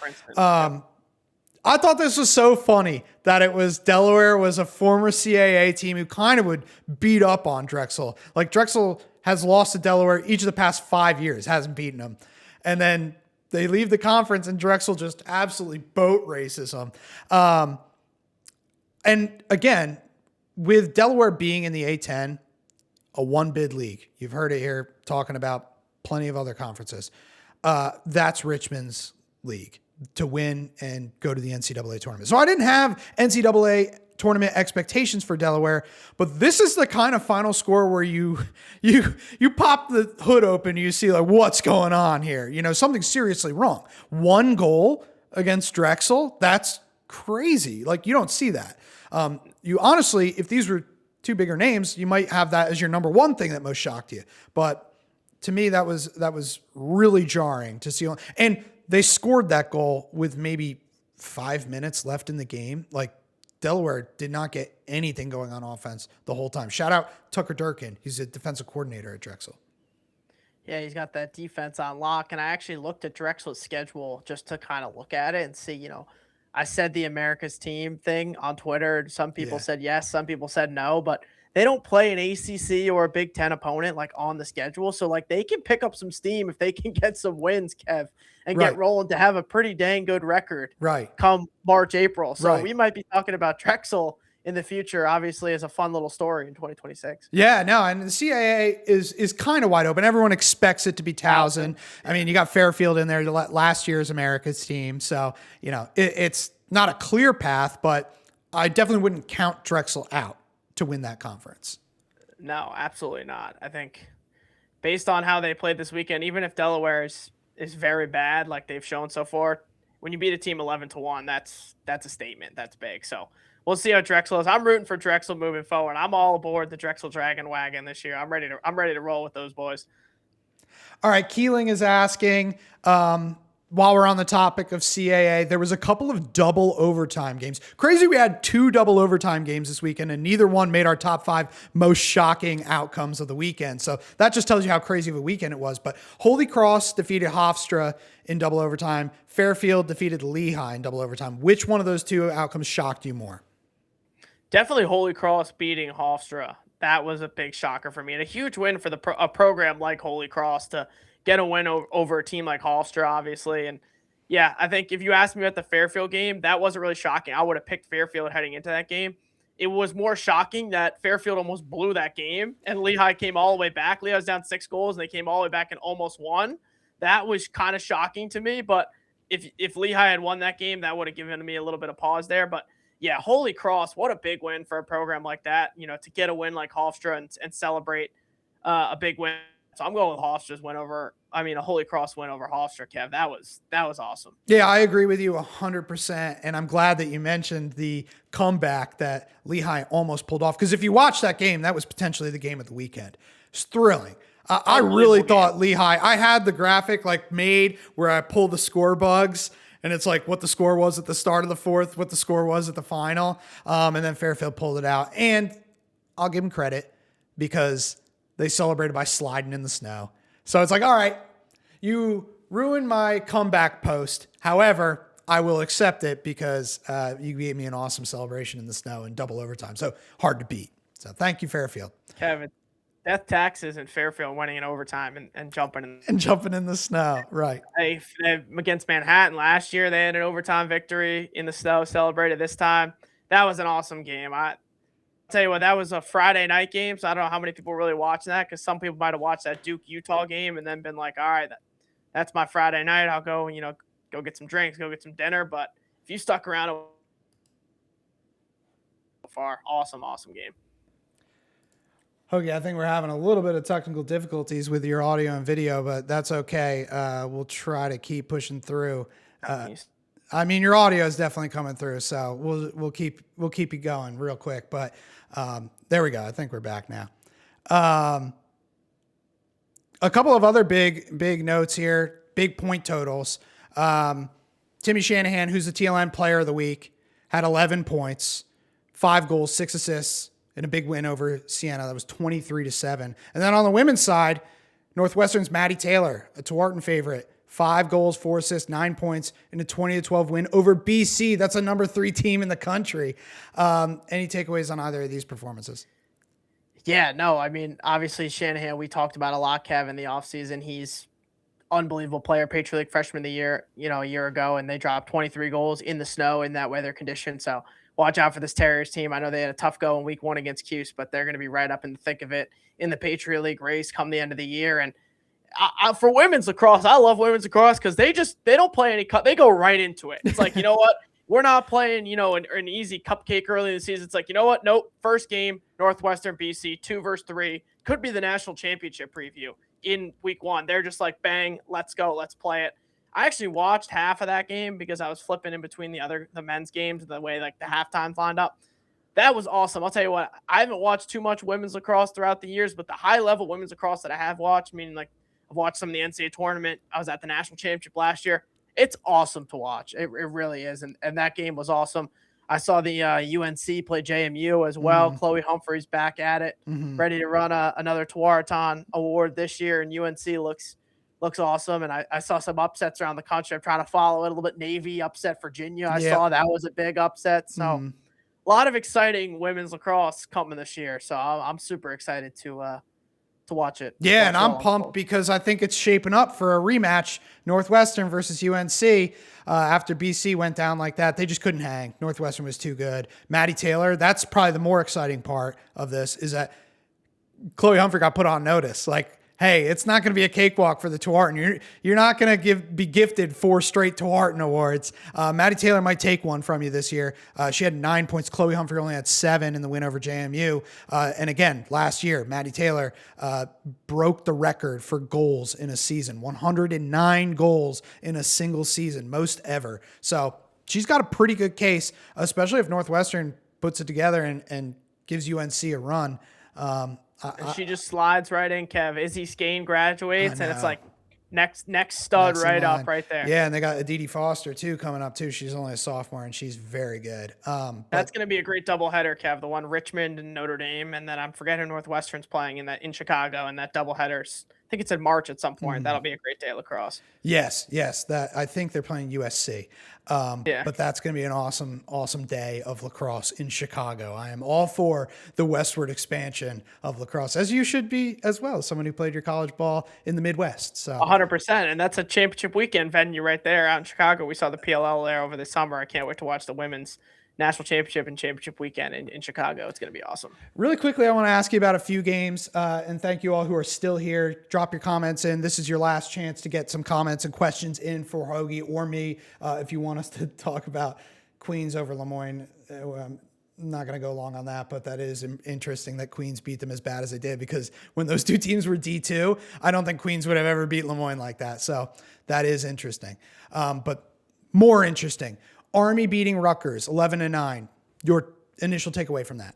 Speaker 1: I thought this was so funny that it was Delaware was a former CAA team who kind of would beat up on Drexel. Like Drexel has lost to Delaware each of the past 5 years, hasn't beaten them. And then they leave the conference and Drexel just absolutely boat races them. And again, with Delaware being in the A10, a one-bid league, you've heard it here talking about plenty of other conferences. That's Richmond's league to win and go to the NCAA tournament. So I didn't have NCAA tournament expectations for Delaware, but this is the kind of final score where you pop the hood open, you see like what's going on here. Something's seriously wrong. 1 goal against Drexel, that's crazy. Like you don't see that. You honestly, if these were 2 bigger names, you might have that as your number 1 thing that most shocked you. But to me, that was really jarring to see. And they scored that goal with maybe 5 minutes left in the game. Like Delaware did not get anything going on offense the whole time. Shout out Tucker Durkin. He's a defensive coordinator at Drexel.
Speaker 2: Yeah, he's got that defense on lock. And I actually looked at Drexel's schedule just to kind of look at it and see, I said the America's team thing on Twitter. Some people said yes, some people said no, but they don't play an ACC or a Big Ten opponent like on the schedule. So like they can pick up some steam if they can get some wins, Kev, and get rolling to have a pretty dang good record come March, April. So we might be talking about Drexel in the future, obviously, as a fun little story in 2026.
Speaker 1: Yeah, no, and the CAA is kind of wide open. Everyone expects it to be Towson. I mean, you got Fairfield in there last year's America's team. So, it's not a clear path, but I definitely wouldn't count Drexel out to win that conference.
Speaker 2: No, absolutely not. I think based on how they played this weekend, even if Delaware is very bad, like they've shown so far, when you beat a team 11-1, that's a statement. That's big. So we'll see how Drexel is. I'm rooting for Drexel moving forward. I'm all aboard the Drexel Dragon wagon this year. I'm ready to roll with those boys.
Speaker 1: All right, Keeling is asking, while we're on the topic of CAA, there was a couple of double overtime games. Crazy, we had 2 double overtime games this weekend, and neither one made our top 5 most shocking outcomes of the weekend. So that just tells you how crazy of a weekend it was. But Holy Cross defeated Hofstra in double overtime. Fairfield defeated Lehigh in double overtime. Which one of those 2 outcomes shocked you more?
Speaker 2: Definitely Holy Cross beating Hofstra. That was a big shocker for me, and a huge win for a program like Holy Cross to get a win over a team like Hofstra, obviously. And yeah, I think if you asked me about the Fairfield game, that wasn't really shocking. I would have picked Fairfield heading into that game. It was more shocking that Fairfield almost blew that game and Lehigh came all the way back. Lehigh was down 6 goals and they came all the way back and almost won. That was kind of shocking to me. But if Lehigh had won that game, that would have given me a little bit of pause there. But yeah, Holy Cross, what a big win for a program like that, to get a win like Hofstra and celebrate a big win. So I'm going with Hofstra's a Holy Cross win over Hofstra, Kev. That was awesome.
Speaker 1: Yeah, I agree with you 100%. And I'm glad that you mentioned the comeback that Lehigh almost pulled off. Because if you watch that game, that was potentially the game of the weekend. It's thrilling. I really thought Lehigh, I had the graphic made where I pull the score bugs and it's like what the score was at the start of the 4th, what the score was at the final. And then Fairfield pulled it out. And I'll give them credit because they celebrated by sliding in the snow. So it's like, all right, you ruined my comeback post. However, I will accept it because you gave me an awesome celebration in the snow in double overtime. So hard to beat. So thank you, Fairfield.
Speaker 2: Kevin, Death taxes in Fairfield winning in overtime and jumping in.
Speaker 1: And jumping in the snow, right?
Speaker 2: Against Manhattan last year, they had an overtime victory in the snow, celebrated this time. That was an awesome game. I'll tell you what, that was a Friday night game, so I don't know how many people really watching that, because some people might have watched that Duke-Utah game and then been like, all right, that's my Friday night. I'll go, go get some drinks, go get some dinner. But if you stuck around so far, awesome game.
Speaker 1: Okay, I think we're having a little bit of technical difficulties with your audio and video, but that's okay. We'll try to keep pushing through. I mean, your audio is definitely coming through, so we'll keep you going real quick. But there we go. I think we're back now. A couple of other big notes here, big point totals. Timmy Shanahan, who's the TLN Player of the Week, had 11 points, 5 goals, 6 assists, in a big win over Siena. That was 23-7. And then on the women's side, Northwestern's Maddie Taylor, a Tewaaraton favorite, 5 goals, 4 assists, 9 points in a 20-12 win over BC. That's a number 3 team in the country. Any takeaways on either of these performances?
Speaker 2: Yeah, no, I mean, obviously Shanahan, we talked about a lot, Kev, in the offseason. He's unbelievable player, Patriot League Freshman of the Year, a year ago, and they dropped 23 goals in the snow in that weather condition. So watch out for this Terriers team. I know they had a tough go in week 1 against Cuse, but they're going to be right up in the thick of it in the Patriot League race come the end of the year. And for women's lacrosse, I love women's lacrosse because they don't play any cup. They go right into it. It's like, you know what? We're not playing, an easy cupcake early in the season. It's like, you know what? Nope. First game, Northwestern, BC, 2-3. Could be the national championship preview in week 1. They're just like, bang, let's go. Let's play it. I actually watched half of that game because I was flipping in between the men's games, the way like the halftimes lined up. That was awesome. I'll tell you what, I haven't watched too much women's lacrosse throughout the years, but the high level women's lacrosse that I have watched, meaning like I've watched some of the NCAA tournament. I was at the national championship last year. It's awesome to watch. It really is. And that game was awesome. I saw the UNC play JMU as well. Mm-hmm. Chloe Humphrey's back at it, ready to run another Tewaaraton award this year. And UNC looks awesome. And I saw some upsets around the country. I'm trying to follow it a little bit. Navy upset Virginia. I saw that was a big upset. So a lot of exciting women's lacrosse coming this year. So I'm super excited to watch it.
Speaker 1: Yeah, and I'm pumped because I think it's shaping up for a rematch, Northwestern versus UNC. After BC went down like that, they just couldn't hang. Northwestern was too good. Maddie Taylor, that's probably the more exciting part of this, is that Chloe Humphrey got put on notice. Like, hey, it's not going to be a cakewalk for the Tewaaraton. You're not going to be gifted 4 straight Tewaaraton awards. Maddie Taylor might take one from you this year. She had 9 points. Chloe Humphrey only had 7 in the win over JMU. And again, last year, Maddie Taylor broke the record for goals in a season. 109 goals in a single season, most ever. So she's got a pretty good case, especially if Northwestern puts it together and gives UNC a run.
Speaker 2: And she just slides right in, Kev. Izzy Skane graduates, and it's like next stud right up right there.
Speaker 1: Yeah, and they got Aditi Foster, too, coming up, too. She's only a sophomore, and she's very good.
Speaker 2: That's going to be a great doubleheader, Kev. The one Richmond and Notre Dame, and then I'm forgetting who Northwestern's playing in Chicago, and that doubleheader. I think it's in March at some point. That'll be a great day of lacrosse.
Speaker 1: Yes. That I think they're playing USC. But that's going to be an awesome day of lacrosse in Chicago. I am all for the westward expansion of lacrosse, as you should be as well, someone who played your college ball in the Midwest. So
Speaker 2: 100%. And that's a championship weekend venue right there out in Chicago. We saw the PLL there over the summer. I can't wait to watch the women's national championship and championship weekend in Chicago. It's going to be awesome.
Speaker 1: Really quickly, I want to ask you about a few games, and thank you all who are still here. Drop your comments in. This is your last chance to get some comments and questions in for Hoagie or me. If you want us to talk about Queens over Lemoyne, I'm not going to go long on that, but that is interesting that Queens beat them as bad as they did, because when those two teams were D2, I don't think Queens would have ever beat Lemoyne like that. So that is interesting. But more interesting, Army beating Rutgers 11-9. Your initial takeaway from that?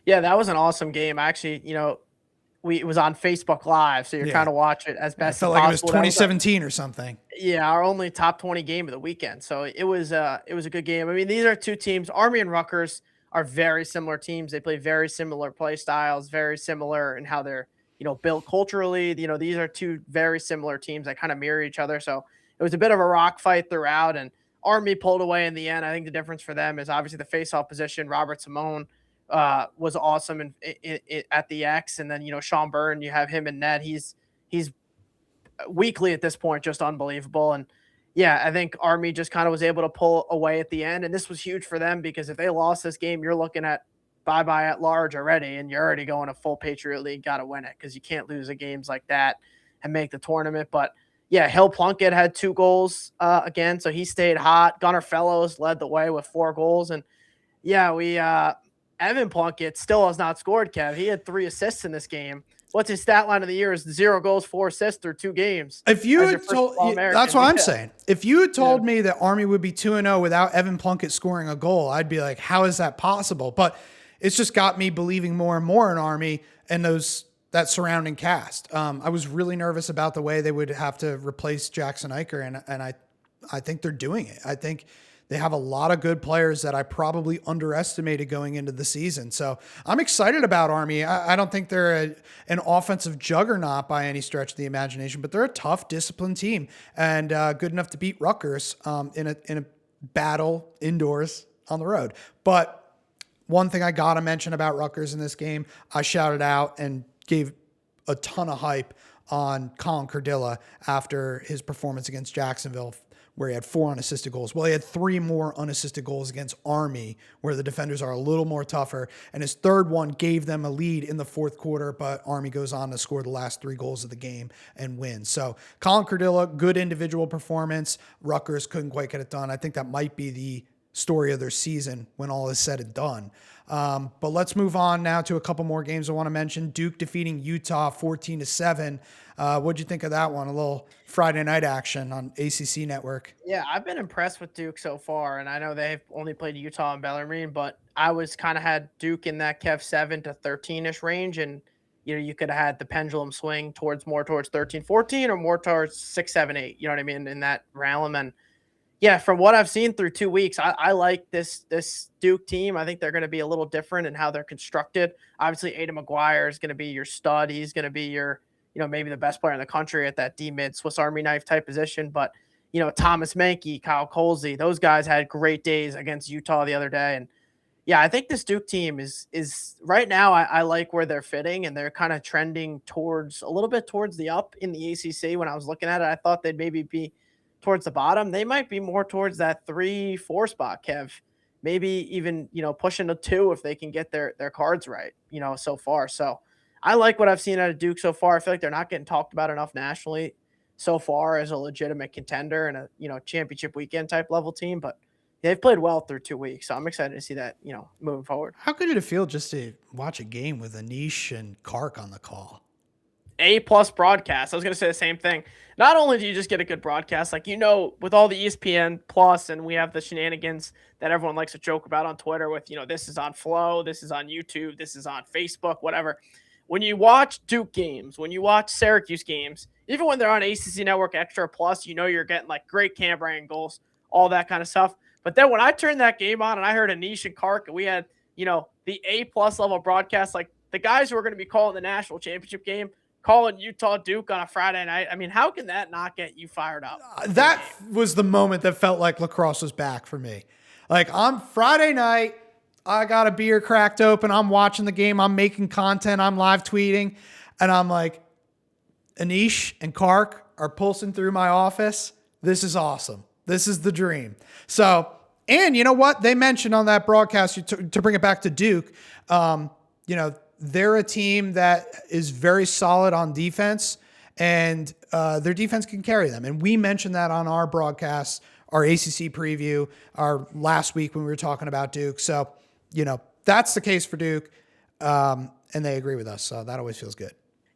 Speaker 2: Yeah, that was an awesome game. Actually, it was on Facebook Live, so you're trying to watch it as best as possible.
Speaker 1: It felt like it was 2017 or something.
Speaker 2: Yeah, our only top 20 game of the weekend. So it was a good game. I mean, these are two teams. Army and Rutgers are very similar teams. They play very similar play styles, very similar in how they're built culturally. These are two very similar teams that kind of mirror each other. So it was a bit of a rock fight throughout, and Army pulled away in the end. I think the difference for them is obviously the faceoff position. Robert Simone was awesome at the X. And then, Sean Byrne, you have him in net. He's weekly at this point, just unbelievable. And yeah, I think Army just kind of was able to pull away at the end. And this was huge for them because if they lost this game, you're looking at bye-bye at large already, and you're already going to full Patriot League, got to win it because you can't lose at games like that and make the tournament. But yeah, Hill Plunkett had 2 goals again, so he stayed hot. Gunnar Fellows led the way with 4 goals. And yeah, Evan Plunkett still has not scored, Kev. He had 3 assists in this game. What's his stat line of the year is 0 goals, 4 assists through 2 games.
Speaker 1: If you had told, that's what I'm saying. If you had told me that Army would be 2-0 without Evan Plunkett scoring a goal, I'd be like, how is that possible? But it's just got me believing more and more in Army and that surrounding cast. I was really nervous about the way they would have to replace Jackson Eicher, and I think they're doing it. I think they have a lot of good players that I probably underestimated going into the season. So I'm excited about Army. I don't think they're an offensive juggernaut by any stretch of the imagination, but they're a tough, disciplined team and good enough to beat Rutgers in a battle indoors on the road. But one thing I got to mention about Rutgers in this game, I shouted out and gave a ton of hype on Colin Cardilla after his performance against Jacksonville, where he had 4 unassisted goals. Well, he had 3 more unassisted goals against Army, where the defenders are a little more tougher. And his third one gave them a lead in the 4th quarter, but Army goes on to score the last 3 goals of the game and win. So Colin Cardilla, good individual performance. Rutgers couldn't quite get it done. I think that might be the story of their season when all is said and done. But let's move on now to a couple more games I want to mention. Duke defeating Utah 14-7. What'd you think of that one? A little Friday night action on ACC Network.
Speaker 2: Yeah, I've been impressed with Duke so far, and I know they've only played Utah and Bellarmine, but I was kind of had Duke in that Kev 7 to 13-ish range, and you could have had the pendulum swing more towards 13-14 or more towards 6-7-8. You know what I mean, in that realm. And yeah, from what I've seen through 2 weeks, I like this Duke team. I think they're going to be a little different in how they're constructed. Obviously, Ada McGuire is going to be your stud. He's going to be your, maybe the best player in the country at that D-mid Swiss Army knife type position. But, Thomas Mankey, Kyle 𝐒𝐂𝐒, those guys had great days against Utah the other day. And yeah, I think this Duke team is right now, I like where they're fitting, and they're kind of trending a little bit towards the up in the ACC. When I was looking at it, I thought they'd maybe be towards the bottom. They might be more towards that 3-4 spot, Kev. Maybe even, pushing a 2 if they can get their cards right, so far. So I like what I've seen out of Duke so far. I feel like they're not getting talked about enough nationally so far as a legitimate contender and a, championship weekend type level team, but they've played well through 2 weeks. So I'm excited to see that, moving forward.
Speaker 1: How good did it feel just to watch a game with Anish and Kark on the call?
Speaker 2: A+ broadcast. I was going to say the same thing. Not only do you just get a good broadcast, with all the ESPN Plus, and we have the shenanigans that everyone likes to joke about on Twitter with, this is on Flow, this is on YouTube, this is on Facebook, whatever. When you watch Duke games, when you watch Syracuse games, even when they're on ACC Network Extra Plus, you're getting great camera angles, all that kind of stuff. But then when I turned that game on and I heard Anish and Kark, and we had, the A+ level broadcast, the guys who are going to be calling the national championship game, calling Utah Duke on a Friday night. I mean, how can that not get you fired up?
Speaker 1: That was the moment that felt like lacrosse was back for me. On Friday night, I got a beer cracked open. I'm watching the game. I'm making content. I'm live tweeting. And I'm like, Anish and Kark are pulsing through my office. This is awesome. This is the dream. So, and you know what? They mentioned on that broadcast, to bring it back to Duke, they're a team that is very solid on defense, and their defense can carry them. And we mentioned that on our broadcast, our ACC preview, our last week when we were talking about Duke. So, that's the case for Duke, and they agree with us. So that always feels good.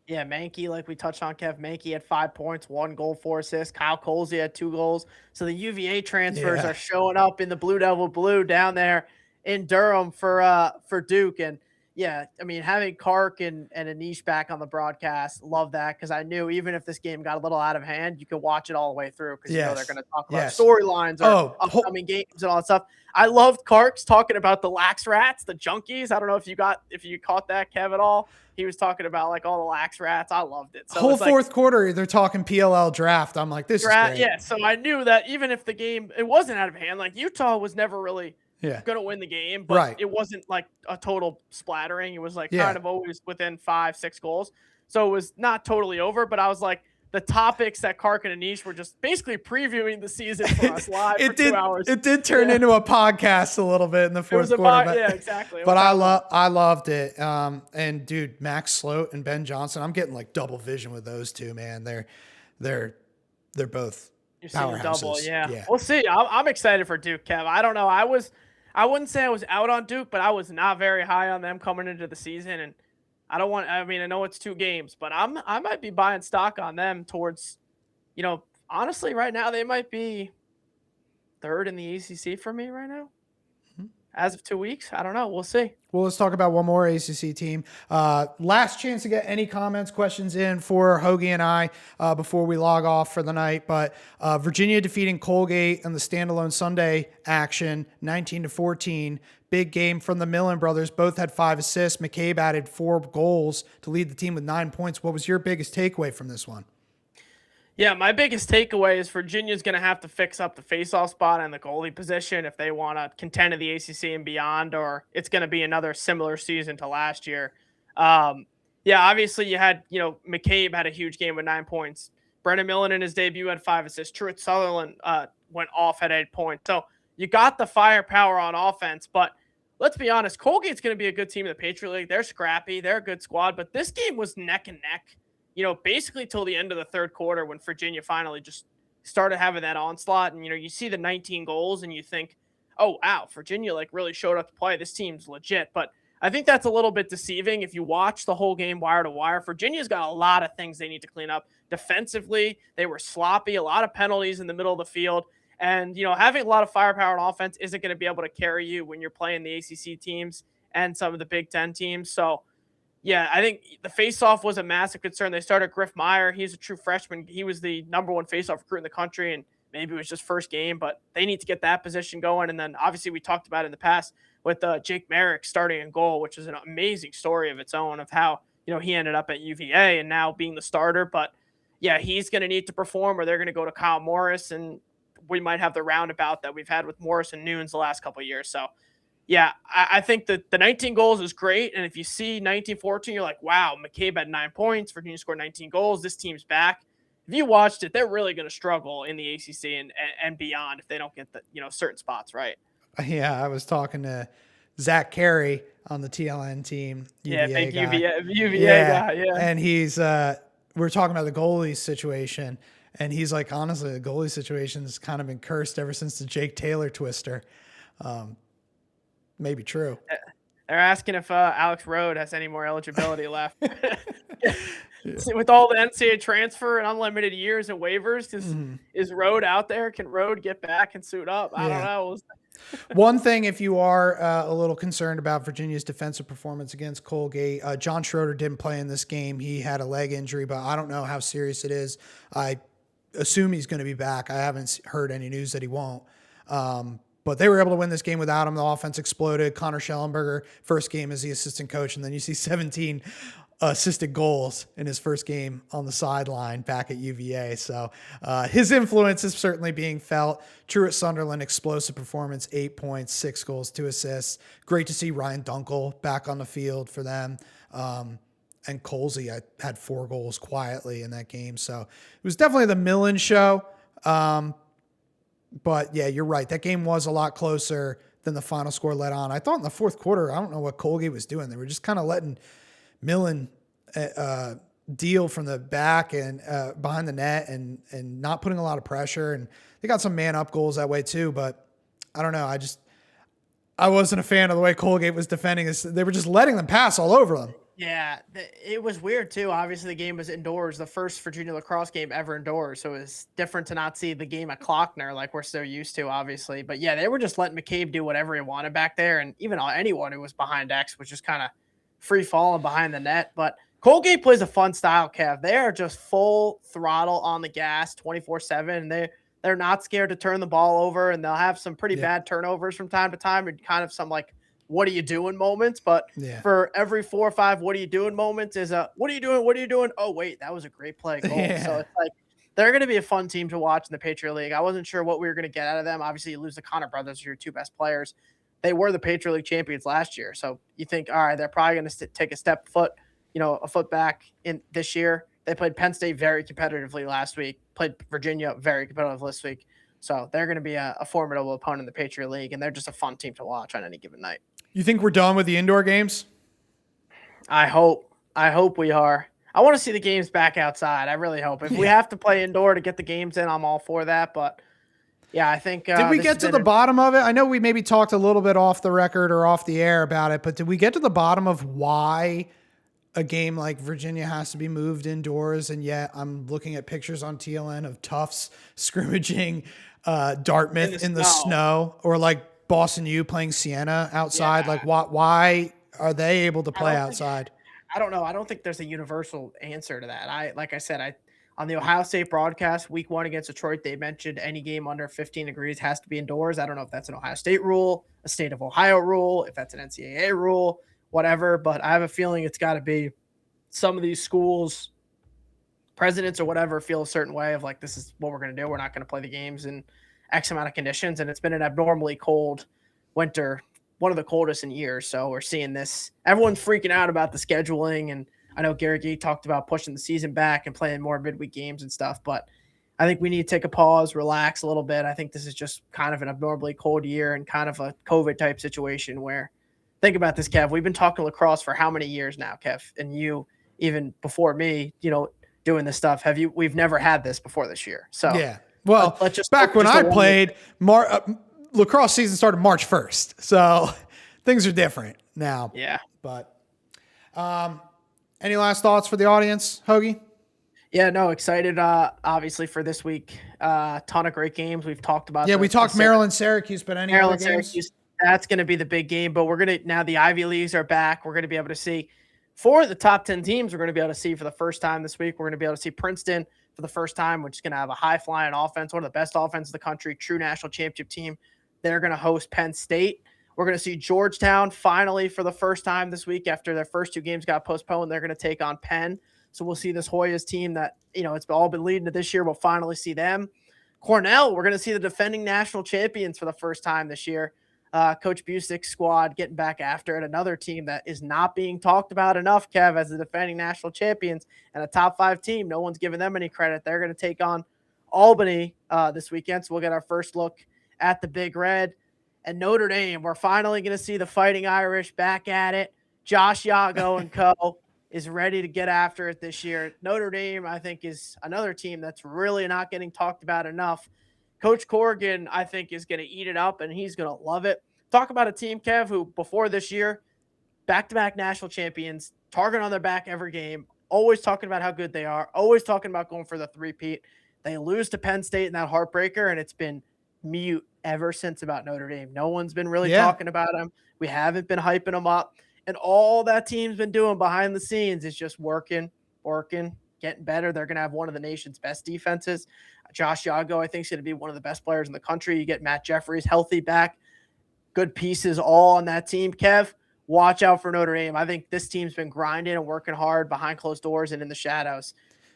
Speaker 2: Yeah, Mankey, like we touched on, Kev, Mankey had 5 points, 1 goal, 4 assists. Kyle 𝐒𝐂𝐒 had 2 goals. So the UVA transfers are showing up in the Blue Devil Blue down there in Durham for Duke. And yeah, I mean, having Kark and Anish back on the broadcast, love that, because I knew even if this game got a little out of hand, you could watch it all the way through, because they're going to talk about storylines or upcoming games and all that stuff. I loved Kark's talking about the lax rats, the junkies. I don't know if you caught that, Kev, at all. He was talking about all the lax rats. I loved it. So
Speaker 1: whole 4th quarter, they're talking PLL draft. I'm like, this is great.
Speaker 2: Yeah, so I knew that even if the game, it wasn't out of hand, Utah was never really going to win the game, but
Speaker 1: Right.
Speaker 2: it wasn't like a total splattering. It was like
Speaker 1: Yeah.
Speaker 2: kind of always within 5-6 goals. So it was not totally over, but I was like, the topics that Kark and Anish were just basically previewing the season for us live for 2 hours.
Speaker 1: It did turn into a podcast a little bit in the fourth quarter.
Speaker 2: Yeah, exactly.
Speaker 1: But I loved it. And dude, Max Sloat and Ben Johnson, I'm getting like double vision with those two, man. They're both
Speaker 2: You're seeing
Speaker 1: powerhouses.
Speaker 2: double, yeah. We'll see. I'm excited for Duke, Kev. I don't know. I wouldn't say I was out on Duke, but I was not very high on them coming into the season. And I know it's 2 games, but I might be buying stock on them towards, honestly, right now they might be 3rd in the ACC for me right now. As of 2 weeks. I don't know. We'll see.
Speaker 1: Well, let's talk about one more ACC team. Last chance to get any comments, questions in for Hoagie and I before we log off for the night. But Virginia defeating Colgate in the standalone Sunday action, 19-14. Big game from the Millen brothers. Both had 5 assists. McCabe added 4 goals to lead the team with 9 points. What was your biggest takeaway from this one?
Speaker 2: Yeah, my biggest takeaway is Virginia's going to have to fix up the faceoff spot and the goalie position if they want to contend in the ACC and beyond, or it's going to be another similar season to last year. Obviously you had, McCabe had a huge game with 9 points. Brendan Millen in his debut had 5 assists. Truett Sutherland went off at 8 points. So you got the firepower on offense, but let's be honest, Colgate's going to be a good team in the Patriot League. They're scrappy. They're a good squad, but this game was neck and neck. Basically till the end of the third quarter when Virginia finally just started having that onslaught. And, you see the 19 goals and you think, oh, wow, Virginia really showed up to play. This team's legit. But I think that's a little bit deceiving. If you watch the whole game wire to wire, Virginia's got a lot of things they need to clean up. Defensively, they were sloppy, a lot of penalties in the middle of the field. And, having a lot of firepower on offense isn't going to be able to carry you when you're playing the ACC teams and some of the Big Ten teams. So, yeah, I think the faceoff was a massive concern. They started Griff Meyer. He's a true freshman. He was the number 1 faceoff recruit in the country, and maybe it was just first game, but they need to get that position going. And then obviously we talked about it in the past with Jake Merrick starting in goal, which is an amazing story of its own of how, he ended up at UVA and now being the starter. But yeah, he's going to need to perform or they're going to go to Kyle Morris, and we might have the roundabout that we've had with Morris and Nunes the last couple of years. So yeah, I think that the 19 goals is great. And if you see 19-14, you're like, wow, McCabe had 9 points. Virginia scored 19 goals. This team's back. If you watched it, they're really going to struggle in the ACC and beyond if they don't get the certain spots right.
Speaker 1: Yeah, I was talking to Zach Carey on the TLN team.
Speaker 2: UVA
Speaker 1: guy,
Speaker 2: yeah.
Speaker 1: And he's we're talking about the goalie situation, and he's like, honestly, the goalie situation has kind of been cursed ever since the Jake Taylor twister. Maybe true.
Speaker 2: They're asking if Alex Rode has any more eligibility left. With all the NCAA transfer and unlimited years and waivers, is Rode out there? Can Rode get back and suit up? I don't know.
Speaker 1: One thing, if you are a little concerned about Virginia's defensive performance against Colgate, John Schroeder didn't play in this game. He had a leg injury, but I don't know how serious it is. I assume he's going to be back. I haven't heard any news that he won't. But they were able to win this game without him. The offense exploded. Connor Schellenberger, first game as the assistant coach, and then you see 17 assisted goals in his first game on the sideline back at UVA. So his influence is certainly being felt. Truett Sunderland, explosive performance, 8 points, 6 goals, 2 assists. Great to see Ryan Dunkel back on the field for them. And Colsey had 4 goals quietly in that game. So it was definitely the Millen show. But yeah, you're right. That game was a lot closer than the final score let on. I thought in the fourth quarter, I don't know what Colgate was doing. They were just kind of letting Millen deal from the back and behind the net and not putting a lot of pressure. And they got some man up goals that way too. But I don't know. I wasn't a fan of the way Colgate was defending us. They were just letting them pass all over them.
Speaker 2: Yeah, it was weird too. Obviously, the game was indoors, the first Virginia lacrosse game ever indoors. So it was different to not see the game at Klockner like we're so used to, obviously. But yeah, they were just letting McCabe do whatever he wanted back there. And even anyone who was behind X was just kind of free falling behind the net. But Colgate plays a fun style, Kev. They are just full throttle on the gas 24/7. And they're not scared to turn the ball over. And they'll have some pretty bad turnovers from time to time and kind of some what are you doing moments, but for every 4 or 5 what are you doing moments is what are you doing? Oh wait, that was a great play goal. So it's they're going to be a fun team to watch in the Patriot League. I wasn't sure what we were going to get out of them. Obviously you lose the Connor brothers, your 2 best players, they were the Patriot League champions last year. So you think, all right, they're probably going to take a foot back in this year. They played Penn State very competitively last week, played Virginia very competitive this week. So they're going to be a formidable opponent in the Patriot League, and they're just a fun team to watch on any given night.
Speaker 1: You think we're done with the indoor games?
Speaker 2: I hope we are. I want to see the games back outside. I really hope. If we have to play indoor to get the games in, I'm all for that. But yeah, I think.
Speaker 1: Did we get to the bottom of it? I know we maybe talked a little bit off the record or off the air about it, but did we get to the bottom of why a game like Virginia has to be moved indoors? And yet I'm looking at pictures on TLN of Tufts scrimmaging Dartmouth in the snow, or like Boston U playing Siena outside. Yeah. Like why are they able to play outside?
Speaker 2: I don't know. I don't think there's a universal answer to that. Like I said, on the Ohio State broadcast, week 1 against Detroit, they mentioned any game under 15 degrees has to be indoors. I don't know if that's an Ohio State rule, a state of Ohio rule, if that's an NCAA rule, whatever. But I have a feeling it's got to be some of these schools, presidents or whatever, feel a certain way of like, this is what we're going to do. We're not going to play the games in X amount of conditions. And it's been an abnormally cold winter, one of the coldest in years. So we're seeing this. Everyone's freaking out about the scheduling. And I know Gait talked about pushing the season back and playing more midweek games and stuff, but I think we need to take a pause, relax a little bit. I think this is just kind of an abnormally cold year and kind of a COVID type situation where, think about this, Kev. We've been talking lacrosse for how many years now, Kev? And you, even before me, doing this stuff, we've never had this before this year. So
Speaker 1: yeah. Well, let's just back when I played, lacrosse season started March 1st. So things are different now.
Speaker 2: Yeah.
Speaker 1: But any last thoughts for the audience, Hoagie?
Speaker 2: Yeah, no, excited obviously for this week. Ton of great games. We've talked about.
Speaker 1: Yeah, we talked Maryland, Syracuse, but any other games? Syracuse,
Speaker 2: that's going to be the big game. But now the Ivy Leagues are back. We're going to be able to see 4 of the top 10 teams. We're going to be able to see for the first time this week. We're going to be able to see Princeton for the first time, which is going to have a high-flying offense, one of the best offenses in the country, true national championship team. They're going to host Penn State. We're going to see Georgetown finally for the first time this week after their first 2 games got postponed. They're going to take on Penn. So we'll see this Hoyas team that, it's all been leading to this year. We'll finally see them. Cornell, we're going to see the defending national champions for the first time this year. Coach Busick's squad getting back after it. Another team that is not being talked about enough, Kev, as the defending national champions and a top 5 team. No one's giving them any credit. They're going to take on Albany this weekend. So we'll get our first look at the Big Red. And Notre Dame, we're finally going to see the Fighting Irish back at it. Josh Yago and co. is ready to get after it this year. Notre Dame, I think, is another team that's really not getting talked about enough. Coach Corrigan, I think, is going to eat it up, and he's going to love it. Talk about a team, Kev, who before this year, back-to-back national champions, target on their back every game, always talking about how good they are, always talking about going for the three-peat. They lose to Penn State in that heartbreaker, and it's been mute ever since about Notre Dame. No one's been really talking about them. We haven't been hyping them up. And all that team's been doing behind the scenes is just working, getting better. They're going to have one of the nation's best defenses. Josh Yago, I think, is going to be one of the best players in the country. You get Matt Jeffries healthy back. Good pieces all on that team. Kev, watch out for Notre Dame. I think this team's been grinding and working hard behind closed doors and in the shadows.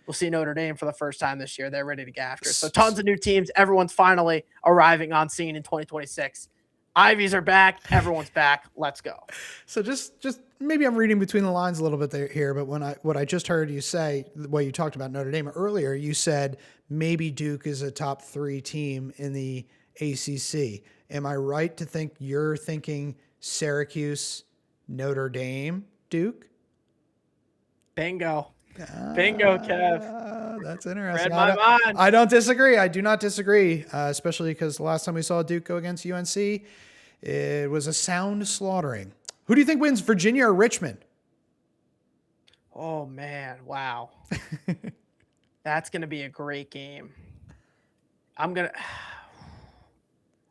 Speaker 2: We'll see Notre Dame for the first time this year. They're ready to get after it. So tons of new teams. Everyone's finally arriving on scene in 2026. Ivies are back. Everyone's back. Let's go.
Speaker 1: So just maybe I'm reading between the lines a little bit there, here, but what I just heard you say, the way you talked about Notre Dame earlier, you said maybe Duke is a top 3 team in the ACC. Am I right to think you're thinking Syracuse, Notre Dame, Duke?
Speaker 2: Bingo. Bingo, Kev.
Speaker 1: That's interesting.
Speaker 2: Read my mind.
Speaker 1: I don't disagree. I do not disagree, especially because the last time we saw Duke go against UNC, it was a sound slaughtering. Who do you think wins, Virginia or Richmond?
Speaker 2: Oh, man. Wow. That's going to be a great game.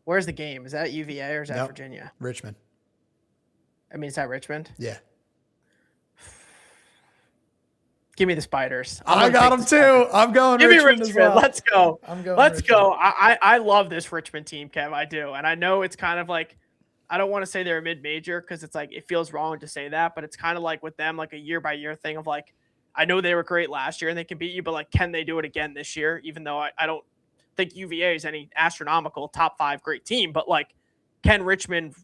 Speaker 2: Where's the game? Is that UVA or is that Virginia?
Speaker 1: Richmond.
Speaker 2: I mean, is that Richmond?
Speaker 1: Yeah.
Speaker 2: Give me the Spiders.
Speaker 1: I got them too. I'm going
Speaker 2: Give
Speaker 1: Richmond.
Speaker 2: Me Richmond. As well. Let's go.
Speaker 1: I'm going.
Speaker 2: Let's
Speaker 1: Richmond.
Speaker 2: go. I love this Richmond team, Kev. I do, and I know it's kind of like, I don't want to say they're a mid-major because it's like it feels wrong to say that, but it's kind of like with them, like a year-by-year thing of like, I know they were great last year and they can beat you, but like, can they do it again this year? Even though I don't think UVA is any astronomical top 5 great team, but like, Can Richmond,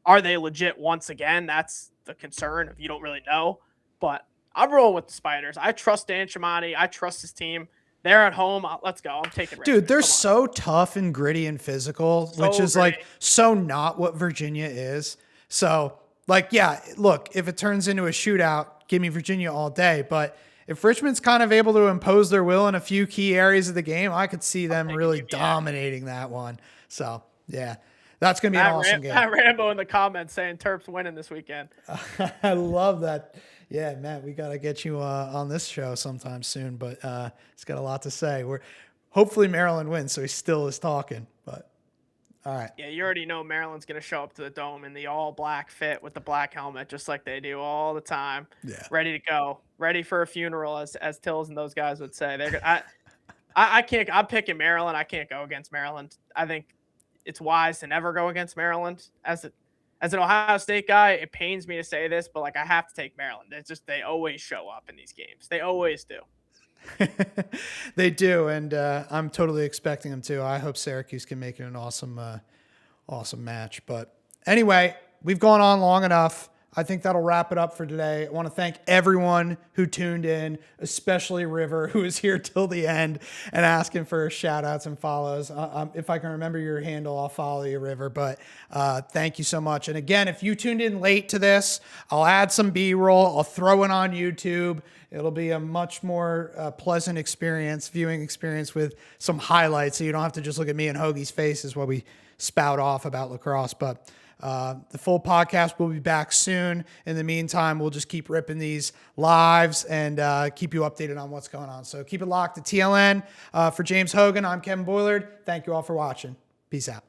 Speaker 2: are they legit once again? That's the concern if you don't really know. But I'm rolling with the Spiders. I trust Dan Chamani. I trust his team. They're at home. Let's go. I'm taking Richmond.
Speaker 1: Dude, they're so tough and gritty and physical, which is like so not what Virginia is. So, like, yeah, look, if it turns into a shootout, give me Virginia all day. But if Richmond's kind of able to impose their will in a few key areas of the game, I could see them really dominating that one. So, yeah. That's going to be an awesome game.
Speaker 2: Matt Rambo in the comments saying Terps winning this weekend.
Speaker 1: I love that. Yeah, Matt, we got to get you on this show sometime soon, but he's got a lot to say. Hopefully Maryland wins, so he still is talking, but all right.
Speaker 2: Yeah, you already know Maryland's going to show up to the Dome in the all-black fit with the black helmet, just like they do all the time.
Speaker 1: Yeah.
Speaker 2: Ready to go. Ready for a funeral, as Tills and those guys would say. I can't – I'm picking Maryland. I can't go against Maryland. I think it's wise to never go against Maryland. As an Ohio State guy, it pains me to say this, but like I have to take Maryland. It's just they always show up in these games. They always do.
Speaker 1: They do, and I'm totally expecting them to. I hope Syracuse can make it an awesome match. But anyway, we've gone on long enough. I think that'll wrap it up for today. I want to thank everyone who tuned in, especially River, who is here till the end and asking for shout outs and follows. If I can remember your handle, I'll follow you, River. But thank you so much. And again, if you tuned in late to this, I'll add some B-roll. I'll throw it on YouTube. It'll be a much more pleasant viewing experience with some highlights. So you don't have to just look at me and Hoagie's faces while we spout off about lacrosse. But the full podcast will be back soon. In the meantime, we'll just keep ripping these lives and keep you updated on what's going on. So keep it locked to TLN. For James Hogan, I'm Kevin Boilard. Thank you all for watching. Peace out.